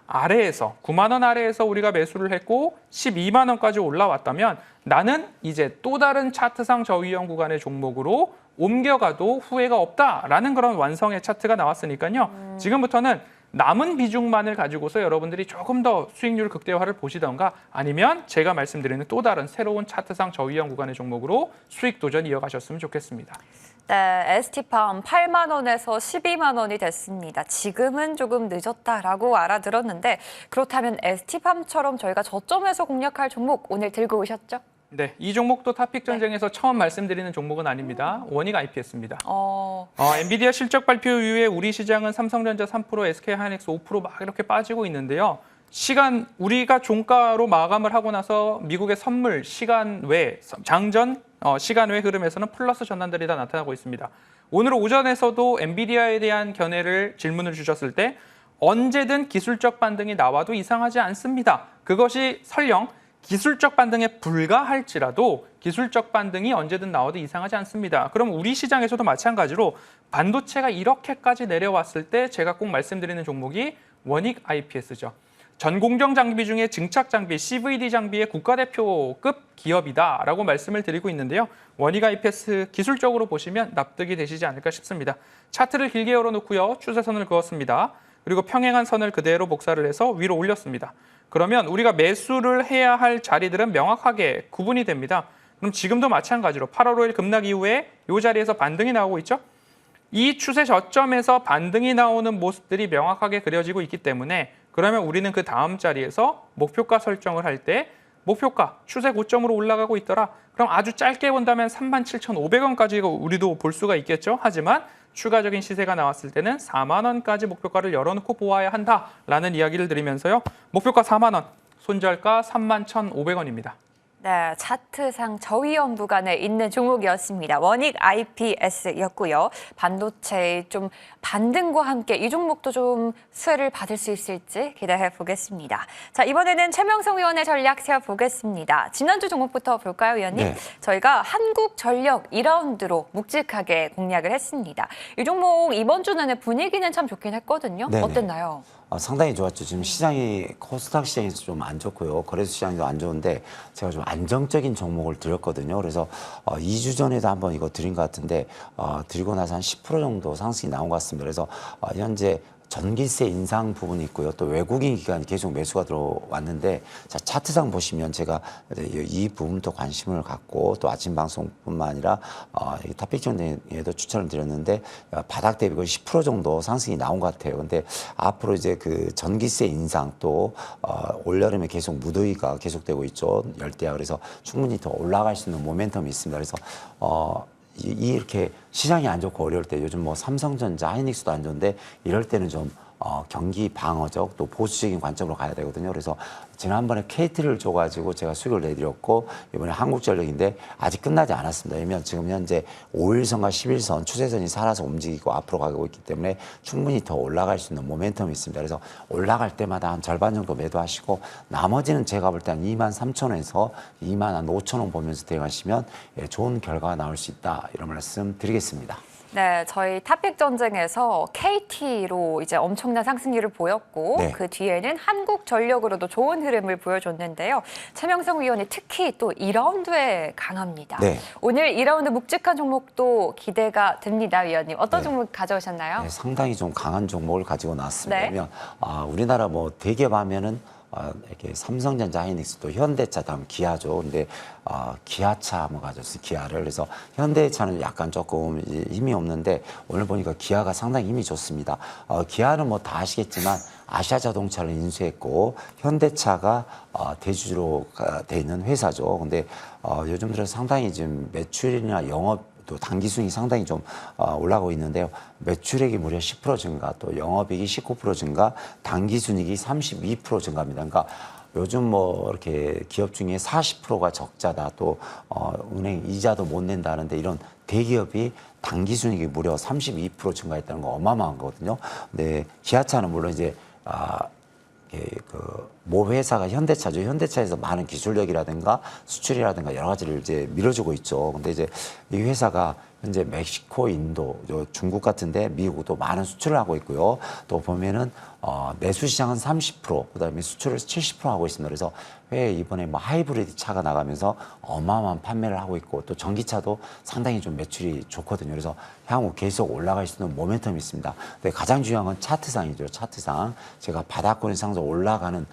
아래에서 9만 원 아래에서 우리가 매수를 했고 12만 원까지 올라왔다면 나는 이제 또 다른 차트상 저위험 구간의 종목으로 옮겨가도 후회가 없다라는 그런 완성의 차트가 나왔으니까요. 지금부터는 남은 비중만을 가지고서 여러분들이 조금 더 수익률 극대화를 보시던가 아니면 제가 말씀드리는 또 다른 새로운 차트상 저위험 구간의 종목으로 수익 도전 이어가셨으면 좋겠습니다. 네, ST팜 8만 원에서 12만 원이 됐습니다. 지금은 조금 늦었다라고 알아들었는데 그렇다면 ST팜처럼 저희가 저점에서 공략할 종목 오늘 들고 오셨죠? 네, 이 종목도 타픽 전쟁에서 처음 말씀드리는 종목은 아닙니다. 원익 IPS입니다. 엔비디아 실적 발표 이후에 우리 시장은 삼성전자 3%, SK하이닉스 5% 막 이렇게 빠지고 있는데요. 우리가 종가로 마감을 하고 나서 미국의 선물 시간 외, 장전 시간 외 흐름에서는 플러스 전환들이 다 나타나고 있습니다. 오늘 오전에서도 엔비디아에 대한 견해를 질문을 주셨을 때 언제든 기술적 반등이 나와도 이상하지 않습니다. 그것이 설령 기술적 반등에 불과할지라도 기술적 반등이 언제든 나와도 이상하지 않습니다. 그럼 우리 시장에서도 마찬가지로 반도체가 이렇게까지 내려왔을 때 제가 꼭 말씀드리는 종목이 원익 IPS죠. 전공정 장비 중에 증착 장비, CVD 장비의 국가대표급 기업이다라고 말씀을 드리고 있는데요. 원익 IPS 기술적으로 보시면 납득이 되시지 않을까 싶습니다. 차트를 길게 열어놓고요. 추세선을 그었습니다. 그리고 평행한 선을 그대로 복사를 해서 위로 올렸습니다. 그러면 우리가 매수를 해야 할 자리들은 명확하게 구분이 됩니다. 그럼 지금도 마찬가지로 8월 5일 급락 이후에 이 자리에서 반등이 나오고 있죠. 이 추세 저점에서 반등이 나오는 모습들이 명확하게 그려지고 있기 때문에 그러면 우리는 그 다음 자리에서 목표가 설정을 할 때 목표가 추세 고점으로 올라가고 있더라. 그럼 아주 짧게 본다면 37,500원까지 우리도 볼 수가 있겠죠. 하지만 추가적인 시세가 나왔을 때는 4만 원까지 목표가를 열어놓고 보아야 한다라는 이야기를 드리면서요. 목표가 4만 원, 손절가 31,500원입니다. 네, 차트상 저위험 구간에 있는 종목이었습니다. 원익 IPS였고요. 반도체 좀 반등과 함께 이 종목도 좀 수혜를 받을 수 있을지 기대해 보겠습니다. 자, 이번에는 최명성 의원의 전략 세워보겠습니다. 지난주 종목부터 볼까요, 의원님? 네. 저희가 한국전력 2라운드로 묵직하게 공략을 했습니다. 이 종목 이번 주 내내 분위기는 참 좋긴 했거든요. 네네. 어땠나요? 상당히 좋았죠. 지금 시장이 코스닥 시장에서 좀 안 좋고요. 거래소 시장도 안 좋은데 제가 좀 안정적인 종목을 드렸거든요. 그래서 2주 전에도 한번 이거 드린 것 같은데 드리고 나서 한 10% 정도 상승이 나온 것 같습니다. 그래서 현재 전기세 인상 부분이 있고요. 또 외국인 기관이 계속 매수가 들어왔는데 자, 차트상 보시면 제가 이 부분도 관심을 갖고 또 아침 방송뿐만 아니라 탑픽전에도 추천을 드렸는데 바닥 대비 거의 10% 정도 상승이 나온 것 같아요. 근데 앞으로 이제 그 전기세 인상 또 올여름에 계속 무더위가 계속되고 있죠. 열대야. 그래서 충분히 더 올라갈 수 있는 모멘텀이 있습니다. 그래서 이렇게 시장이 안 좋고 어려울 때 요즘 뭐 삼성전자, 하이닉스도 안 좋은데 이럴 때는 좀 경기 방어적 또 보수적인 관점으로 가야 되거든요. 그래서 지난번에 KT를 줘가지고 제가 수익을 내드렸고 이번에 한국전력인데 아직 끝나지 않았습니다. 왜냐면 지금 현재 5일선과 11선 추세선이 살아서 움직이고 앞으로 가고 있기 때문에 충분히 더 올라갈 수 있는 모멘텀이 있습니다. 그래서 올라갈 때마다 한 절반 정도 매도하시고 나머지는 제가 볼 때 한 23,000원에서 25,000원 보면서 대응하시면 좋은 결과가 나올 수 있다. 이런 말씀 드리겠습니다. 네, 저희 탑픽 전쟁에서 KT로 이제 엄청난 상승률을 보였고 네. 그 뒤에는 한국전력으로도 좋은 흐름을 보여줬는데요. 최명성 위원이 특히 또 2라운드에 강합니다. 네. 오늘 2라운드 묵직한 종목도 기대가 됩니다, 위원님. 어떤 네. 종목 가져오셨나요? 네, 상당히 좀 강한 종목을 가지고 나왔습니다. 네. 왜냐면 우리나라 뭐 대기업 하면은 이렇게 삼성전자, 하이닉스 또 현대차 다음 기아죠. 근데 기아차 한번 가졌어요. 기아를. 그래서 현대차는 약간 조금 힘이 없는데 오늘 보니까 기아가 상당히 힘이 좋습니다. 기아는 뭐 다 아시겠지만 아시아 자동차를 인수했고 현대차가 대주주로 돼 있는 회사죠. 근데 요즘 들어 상당히 지금 매출이나 영업 또 단기 순이익이 상당히 좀 올라가고 있는데요. 매출액이 무려 10% 증가, 또 영업이익이 19% 증가, 단기 순이익이 32% 증가합니다. 그러니까 요즘 뭐 이렇게 기업 중에 40%가 적자다, 또 은행 이자도 못 낸다는데 이런 대기업이 단기 순이익이 무려 32% 증가했다는 거 어마어마한 거거든요. 근데 기아차는 물론 이제 모 회사가 현대차죠. 현대차에서 많은 기술력이라든가 수출이라든가 여러 가지를 이제 밀어주고 있죠. 근데 이제 이 회사가 현재 멕시코, 인도, 중국 같은데 미국도 많은 수출을 하고 있고요. 또 보면은 내수 시장은 30%, 그다음에 수출을 70% 하고 있습니다. 그래서 왜 이번에 뭐 하이브리드 차가 나가면서 어마어마한 판매를 하고 있고 또 전기차도 상당히 좀 매출이 좋거든요. 그래서 향후 계속 올라갈 수 있는 모멘텀이 있습니다. 근데 가장 중요한 건 차트상이죠. 차트상 제가 바닥권의 상승 올라가는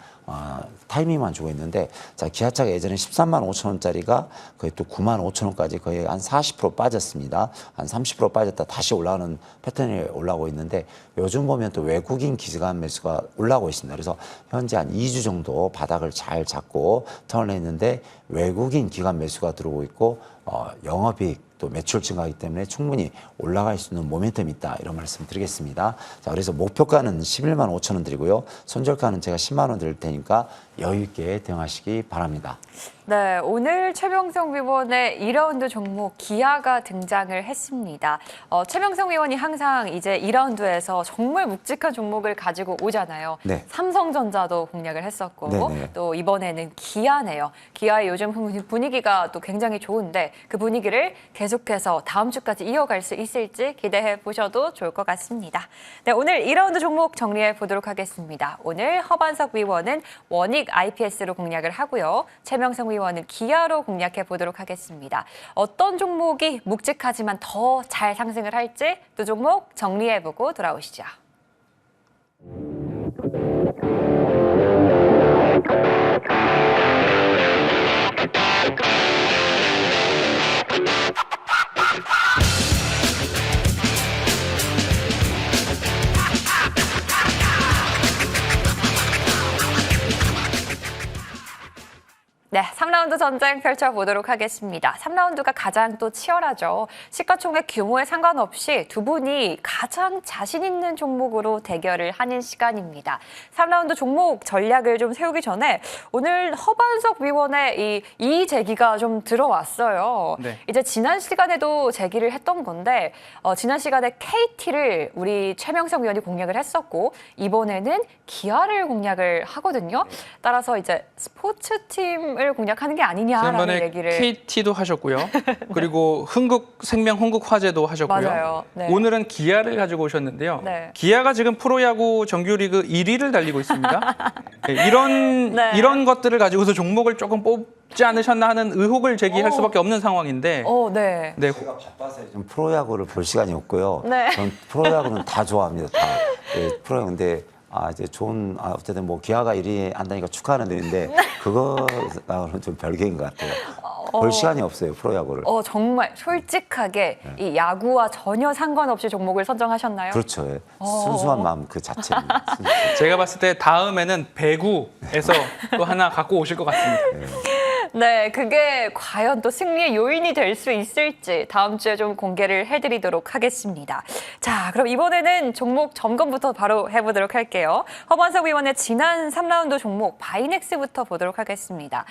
타이밍만 주고 있는데 자 기아차가 예전에 13만 5천 원짜리가 거의 또 9만 5천 원까지 거의 한 40% 빠졌습니다. 한 30% 빠졌다 다시 올라가는 패턴이 올라오고 있는데 요즘 보면 또 외국인 기관 매수가 올라오고 있습니다. 그래서 현재 한 2주 정도 바닥을 잘 잡고 턴을 했는데 외국인 기관 매수가 들어오고 있고 영업이익 또 매출 증가하기 때문에 충분히 올라갈 수 있는 모멘텀이 있다 이런 말씀 드리겠습니다. 자 그래서 목표가는 11만 5천 원 드리고요. 손절가는 제가 10만 원 드릴 테니까 여유 있게 대응하시기 바랍니다. 네, 오늘 최명성 위원의 2라운드 종목 기아가 등장을 했습니다. 최명성 위원이 항상 이제 2라운드에서 정말 묵직한 종목을 가지고 오잖아요. 네. 삼성전자도 공략을 했었고 네네. 또 이번에는 기아네요. 기아의 요즘 분위기가 또 굉장히 좋은데 그 분위기를 계속해서 다음 주까지 이어갈 수 있을지 기대해 보셔도 좋을 것 같습니다. 네, 오늘 2라운드 종목 정리해 보도록 하겠습니다. 오늘 허반석 위원은 원익 IPS로 공략을 하고요. 최명성 위원은 기아로 공략해 보도록 하겠습니다. 어떤 종목이 묵직하지만 더 잘 상승을 할지 두 종목 정리해 보고 돌아오시죠. 네, 3라운드 전쟁 펼쳐보도록 하겠습니다. 3라운드가 가장 또 치열하죠. 시가총액 규모에 상관없이 두 분이 가장 자신 있는 종목으로 대결을 하는 시간입니다. 3라운드 종목 전략을 좀 세우기 전에 오늘 허반석 위원의 이 제기가 좀 들어왔어요. 네. 이제 지난 시간에도 제기를 했던 건데 지난 시간에 KT를 우리 최명성 위원이 공략을 했었고 이번에는 기아를 공략을 하거든요. 따라서 이제 스포츠팀 시장을 공략하는 게 아니냐라는 지난번에 얘기를. KT도 하셨고요. 그리고 흥국생명, 흥국화재도 하셨고요. 맞아요. 네. 오늘은 기아를 가지고 오셨는데요. 네. 기아가 지금 프로야구 정규리그 1위를 달리고 있습니다. 네, 이런 것들을 가지고서 종목을 조금 뽑지 않으셨나 하는 의혹을 제기할 수밖에 없는 상황인데. 네. 네. 제가 바빠서 좀 프로야구를 볼 시간이 없고요. 네. 전 프로야구는 다 좋아합니다. 다. 프로야구 근데 이제 어쨌든 뭐 기아가 1위 한다니까 축하하는 일인데 그거랑은 좀 별개인 것 같아요. 볼 시간이 없어요, 프로야구를. 정말 솔직하게 이 야구와 전혀 상관없이 종목을 선정하셨나요? 그렇죠. 예. 순수한 마음 그 자체입니다. 제가 봤을 때 다음에는 배구에서 또 하나 갖고 오실 것 같습니다. 네, 그게 과연 또 승리의 요인이 될 수 있을지 다음 주에 좀 공개를 해드리도록 하겠습니다. 자, 그럼 이번에는 종목 점검부터 바로 해보도록 할게요. 허반석 위원의 지난 3라운드 종목 바이넥스부터 보도록 하겠습니다.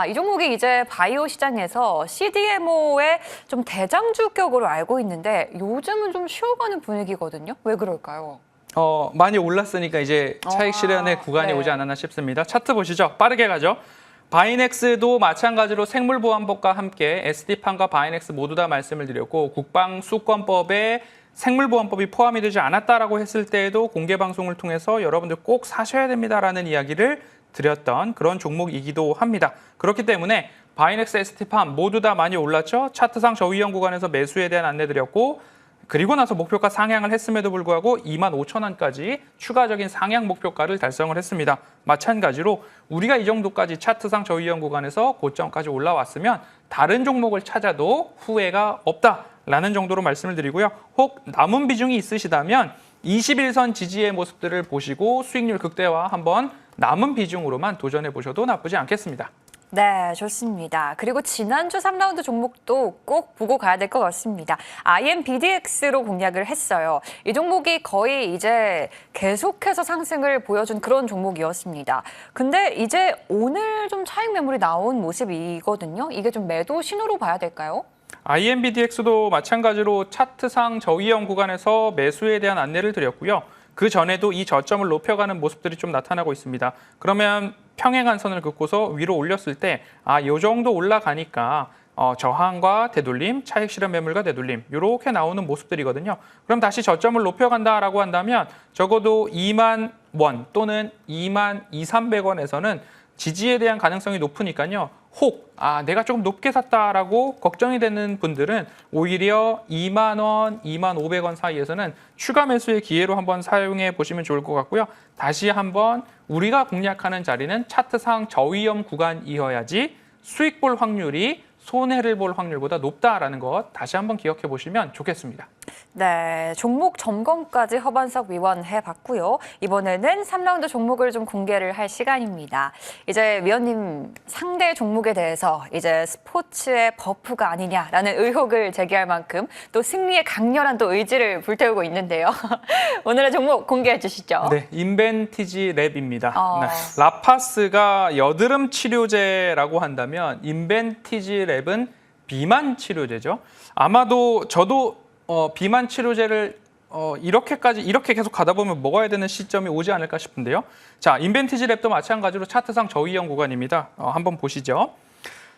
이 종목이 이제 바이오 시장에서 CDMO의 좀 대장주격으로 알고 있는데 요즘은 좀 쉬어가는 분위기거든요. 왜 그럴까요? 많이 올랐으니까 이제 차익 실현의 구간이 네. 오지 않았나 싶습니다. 차트 보시죠. 빠르게 가죠. 바이넥스도 마찬가지로 생물보안법과 함께 SD판과 바이넥스 모두 다 말씀을 드렸고 국방수권법에 생물보안법이 포함이 되지 않았다라고 했을 때에도 공개방송을 통해서 여러분들 꼭 사셔야 됩니다라는 이야기를 드렸던 그런 종목이기도 합니다. 그렇기 때문에 바이넥스, SD판 모두 다 많이 올랐죠. 차트상 저위험 구간에서 매수에 대한 안내 드렸고 그리고 나서 목표가 상향을 했음에도 불구하고 25,000원까지 추가적인 상향 목표가를 달성을 했습니다. 마찬가지로 우리가 이 정도까지 차트상 저위험 구간에서 고점까지 올라왔으면 다른 종목을 찾아도 후회가 없다라는 정도로 말씀을 드리고요. 혹 남은 비중이 있으시다면 21선 지지의 모습들을 보시고 수익률 극대화 한번 남은 비중으로만 도전해 보셔도 나쁘지 않겠습니다. 네, 좋습니다. 그리고 지난주 3라운드 종목도 꼭 보고 가야 될 것 같습니다. IMBDX로 공략을 했어요. 이 종목이 거의 이제 계속해서 상승을 보여준 그런 종목이었습니다. 근데 이제 오늘 좀 차익 매물이 나온 모습이거든요. 이게 좀 매도 신호로 봐야 될까요? IMBDX도 마찬가지로 차트상 저위험 구간에서 매수에 대한 안내를 드렸고요. 그 전에도 이 저점을 높여가는 모습들이 좀 나타나고 있습니다. 그러면 평행한 선을 긋고서 위로 올렸을 때 이 정도 올라가니까 저항과 되돌림, 차익 실현 매물과 되돌림 이렇게 나오는 모습들이거든요. 그럼 다시 저점을 높여간다라고 한다면 적어도 2만 원 또는 2만 2,300원에서는 지지에 대한 가능성이 높으니까요. 혹 내가 조금 높게 샀다라고 걱정이 되는 분들은 오히려 2만 원, 2만 500원 사이에서는 추가 매수의 기회로 한번 사용해 보시면 좋을 것 같고요. 다시 한번 우리가 공략하는 자리는 차트상 저위험 구간이어야지 수익 볼 확률이 손해를 볼 확률보다 높다라는 것 다시 한번 기억해 보시면 좋겠습니다. 네, 종목 점검까지 허반석 위원 해봤고요. 이번에는 3라운드 종목을 좀 공개를 할 시간입니다. 이제 위원님 상대 종목에 대해서 이제 스포츠의 버프가 아니냐라는 의혹을 제기할 만큼 또 승리의 강렬한 또 의지를 불태우고 있는데요. 오늘의 종목 공개해 주시죠. 네, 인벤티지 랩입니다. 어. 네, 라파스가 여드름 치료제라고 한다면 인벤티지 랩은 비만 치료제죠. 아마도 저도 비만 치료제를 이렇게 계속 가다 보면 먹어야 되는 시점이 오지 않을까 싶은데요. 자, 인벤티지 랩도 마찬가지로 차트상 저위험 구간입니다. 한번 보시죠.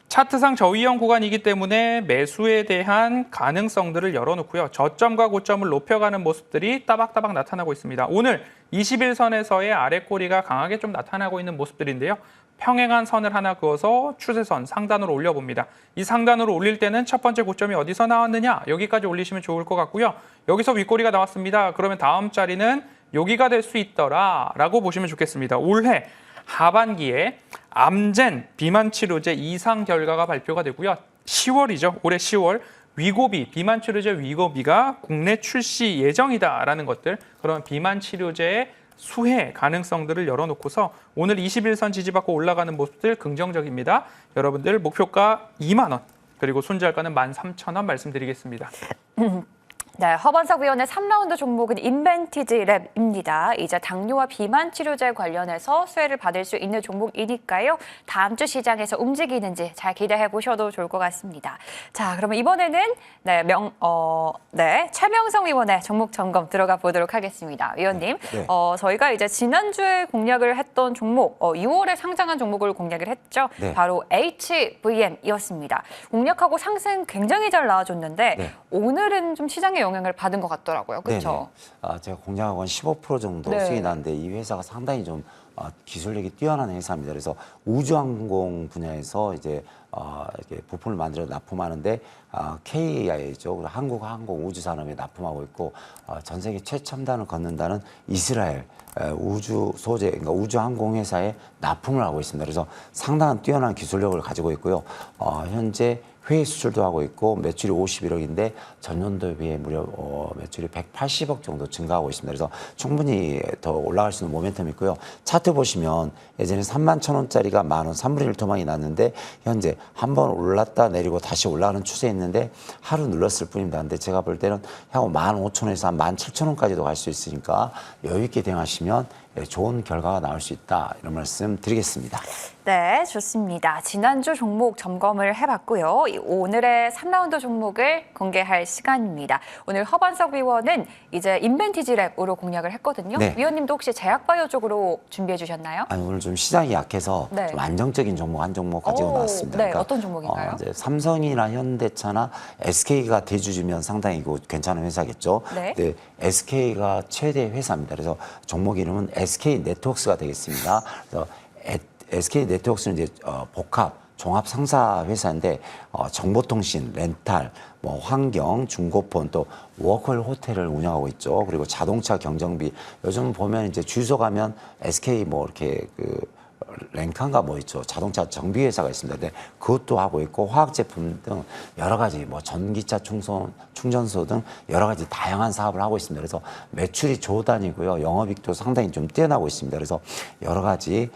차트상 저위험 구간이기 때문에 매수에 대한 가능성들을 열어놓고요. 저점과 고점을 높여가는 모습들이 따박따박 나타나고 있습니다. 오늘 21선에서의 아래 꼬리가 강하게 좀 나타나고 있는 모습들인데요. 평행한 선을 하나 그어서 추세선 상단으로 올려봅니다. 이 상단으로 올릴 때는 첫 번째 고점이 어디서 나왔느냐? 여기까지 올리시면 좋을 것 같고요. 여기서 윗꼬리가 나왔습니다. 그러면 다음 자리는 여기가 될 수 있더라라고 보시면 좋겠습니다. 올해 하반기에 암젠 비만 치료제 이상 결과가 발표가 되고요. 10월이죠. 올해 10월 위고비, 비만 치료제 위고비가 국내 출시 예정이다라는 것들. 그런 비만 치료제의 수혜 가능성들을 열어놓고서 오늘 21선 지지받고 올라가는 모습들 긍정적입니다. 여러분들 목표가 2만 원, 그리고 손절가는 13,000원 말씀드리겠습니다. 네, 허반석 위원의 3라운드 종목은 인벤티지 랩입니다. 이제 당뇨와 비만 치료제 관련해서 수혜를 받을 수 있는 종목이니까요. 다음 주 시장에서 움직이는지 잘 기대해 보셔도 좋을 것 같습니다. 자, 그러면 이번에는 최명성 위원의 종목 점검 들어가 보도록 하겠습니다. 위원님, 네. 저희가 이제 지난주에 공략을 했던 종목, 6월에 상장한 종목을 공략을 했죠. 네. 바로 HVM이었습니다. 공략하고 상승 굉장히 잘 나와줬는데 네. 오늘은 좀 시장의 영향을 받은 것 같더라고요. 그렇죠? 제가 공략하고 한 15% 정도 네. 수익이 났는데 이 회사가 상당히 좀 기술력이 뛰어난 회사입니다. 그래서 우주항공 분야에서 이제 이렇게 부품을 만들어 납품하는데 KAI죠. 한국항공 우주산업에 납품하고 있고 전 세계 최첨단을 걷는다는 이스라엘 우주 소재, 그러니까 우주항공 회사에 납품을 하고 있습니다. 그래서 상당한 뛰어난 기술력을 가지고 있고요. 현재 회의 수출도 하고 있고 매출이 51억인데 전년도에 비해 무려 매출이 180억 정도 증가하고 있습니다. 그래서 충분히 더 올라갈 수 있는 모멘텀이 있고요. 차트 보시면 예전에 31,000원짜리가 만원 3분의 1 토막이 났는데 현재 한번 올랐다 내리고 다시 올라가는 추세에 있는데 하루 눌렀을 뿐입니다. 근데 제가 볼 때는 향후 15,000원에서 한 17,000원까지도 갈 수 있으니까 여유 있게 대응하시면 좋은 결과가 나올 수 있다. 이런 말씀 드리겠습니다. 네, 좋습니다. 지난주 종목 점검을 해봤고요. 오늘의 3라운드 종목을 공개할 시간입니다. 오늘 허반석 위원은 이제 인벤티지 랩으로 공략을 했거든요. 네. 위원님도 혹시 제약바이오 쪽으로 준비해 주셨나요? 아니, 오늘 좀 시장이 약해서 네. 좀 안정적인 종목 한 종목 가지고 오, 나왔습니다. 네, 어떤 종목인가요? 이제 삼성이나 현대차나 SK가 대주주면 상당히 이거 괜찮은 회사겠죠. 네. 근데 SK가 최대 회사입니다. 그래서 종목 이름은 SK 네트워크스가 되겠습니다. 그래서 SK 네트워크스는 이제 복합 종합 상사 회사인데 정보통신, 렌탈, 뭐 환경, 중고폰 또 워컬 호텔을 운영하고 있죠. 그리고 자동차 경정비 요즘 보면 이제 주유소 가면 SK 뭐 이렇게 랭카인가 뭐 있죠. 자동차 정비 회사가 있습니다. 근데 그것도 하고 있고 화학 제품 등 여러 가지 뭐 전기차 충전소 등 여러 가지 다양한 사업을 하고 있습니다. 그래서 매출이 조 단위고요. 영업이익도 상당히 좀 뛰어나고 있습니다. 그래서 여러 가지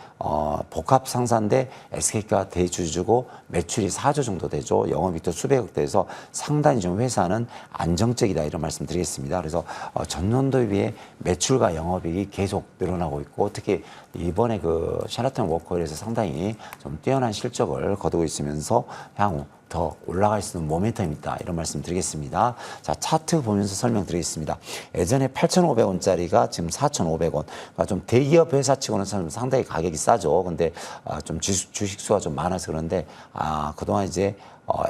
복합 상사인데 SK가 대주주고 매출이 4조 정도 되죠. 영업이익도 수백억 돼서 상당히 좀 회사는 안정적이다 이런 말씀 드리겠습니다. 그래서 전년도에 비해 매출과 영업이익이 계속 늘어나고 있고 특히 이번에 샤라톤 워커힐에서 상당히 좀 뛰어난 실적을 거두고 있으면서 향후 더 올라갈 수 있는 모멘텀이 있다 이런 말씀 드리겠습니다. 자, 차트 보면서 설명드리겠습니다. 예전에 8,500원짜리가 지금 4,500원. 좀 대기업 회사치고는 상당히 가격이 싸죠. 근데 좀 주식수가 좀 많아서 그런데 그동안 이제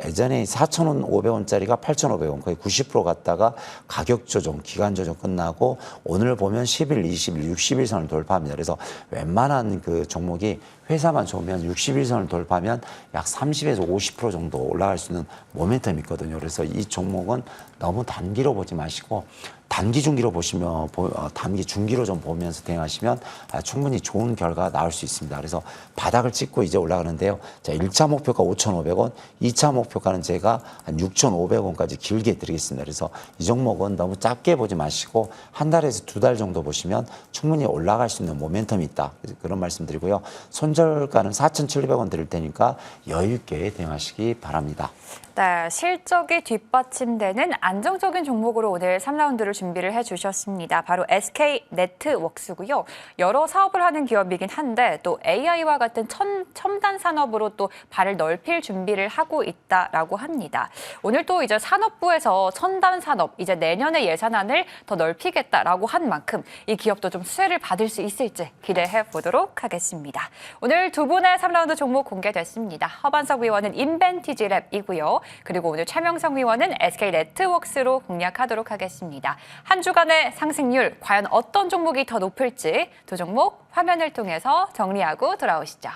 예전에 4,500원짜리가 8,500원 거의 90% 갔다가 가격 조정, 기간 조정 끝나고 오늘 보면 10일, 20일, 60일선을 돌파합니다. 그래서 웬만한 종목이 회사만 좋으면 60일선을 돌파하면 약 30에서 50% 정도 올라갈 수 있는 모멘텀이 있거든요. 그래서 이 종목은 너무 단기로 보지 마시고 단기 중기로 보시면 단기 중기로 좀 보면서 대응하시면 충분히 좋은 결과가 나올 수 있습니다. 그래서 바닥을 찍고 이제 올라가는데요. 자, 1차 목표가 5,500원, 2차 목표가는 제가 한 6,500원까지 길게 드리겠습니다. 그래서 이 종목은 너무 작게 보지 마시고 한 달에서 두 달 정도 보시면 충분히 올라갈 수 있는 모멘텀이 있다. 그런 말씀 드리고요. 손절가는 4,700원 드릴 테니까 여유 있게 대응하시기 바랍니다. 네, 실적이 뒷받침되는 안정적인 종목으로 오늘 3라운드를 준비를 해주셨습니다. 바로 SK 네트워크스고요. 여러 사업을 하는 기업이긴 한데 또 AI와 같은 첨단 산업으로 또 발을 넓힐 준비를 하고 있다라고 합니다. 오늘 또 이제 산업부에서 첨단 산업 이제 내년의 예산안을 더 넓히겠다라고 한 만큼 이 기업도 좀 수혜를 받을 수 있을지 기대해 보도록 하겠습니다. 오늘 두 분의 3라운드 종목 공개됐습니다. 허반석 위원은 인벤티지 랩이고요. 그리고 오늘 최명성 위원은 SK 네트워크스로 공략하도록 하겠습니다. 한 주간의 상승률 과연 어떤 종목이 더 높을지 두 종목 화면을 통해서 정리하고 돌아오시죠.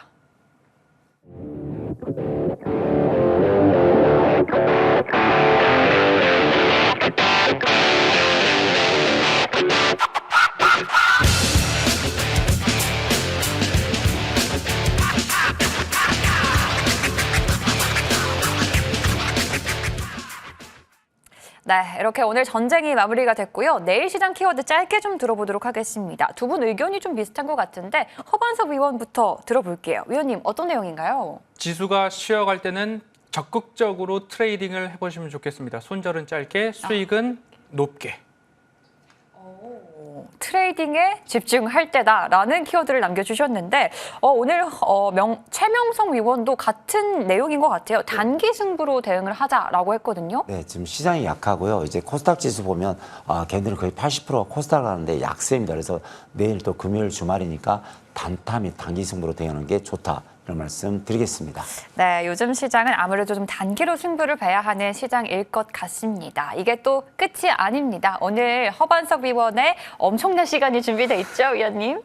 네, 이렇게 오늘 전쟁이 마무리가 됐고요. 내일 시장 키워드 짧게 좀 들어보도록 하겠습니다. 두 분 의견이 좀 비슷한 것 같은데 허반석 위원부터 들어볼게요. 위원님, 어떤 내용인가요? 지수가 쉬어갈 때는 적극적으로 트레이딩을 해보시면 좋겠습니다. 손절은 짧게, 수익은 높게. 트레이딩에 집중할 때다라는 키워드를 남겨주셨는데 오늘 최명성 위원도 같은 내용인 것 같아요. 단기 승부로 대응을 하자라고 했거든요. 네, 지금 시장이 약하고요. 이제 코스닥 지수 보면 걔네들은 거의 80%가 코스닥 하는데 약세입니다. 그래서 내일 또 금요일 주말이니까 단타 및 단기 승부로 대응하는 게 좋다. 이런 말씀 드리겠습니다. 네, 요즘 시장은 아무래도 좀 단기로 승부를 봐야 하는 시장일 것 같습니다. 이게 또 끝이 아닙니다. 오늘 허반석 위원의 엄청난 시간이 준비돼 있죠, 위원님?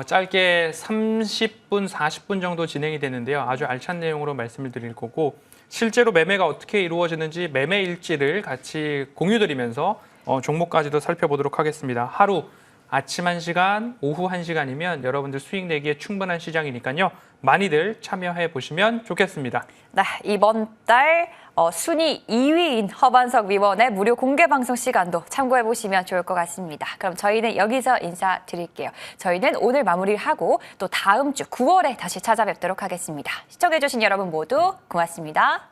짧게 30분, 40분 정도 진행이 되는데요. 아주 알찬 내용으로 말씀을 드릴 거고 실제로 매매가 어떻게 이루어지는지 매매 일지를 같이 공유드리면서 종목까지도 살펴보도록 하겠습니다. 하루 아침 1시간, 오후 1시간이면 여러분들 수익 내기에 충분한 시장이니까요. 많이들 참여해 보시면 좋겠습니다. 네, 이번 달 순위 2위인 허반석 위원의 무료 공개 방송 시간도 참고해 보시면 좋을 것 같습니다. 그럼 저희는 여기서 인사드릴게요. 저희는 오늘 마무리하고 또 다음 주 9월에 다시 찾아뵙도록 하겠습니다. 시청해 주신 여러분 모두 고맙습니다.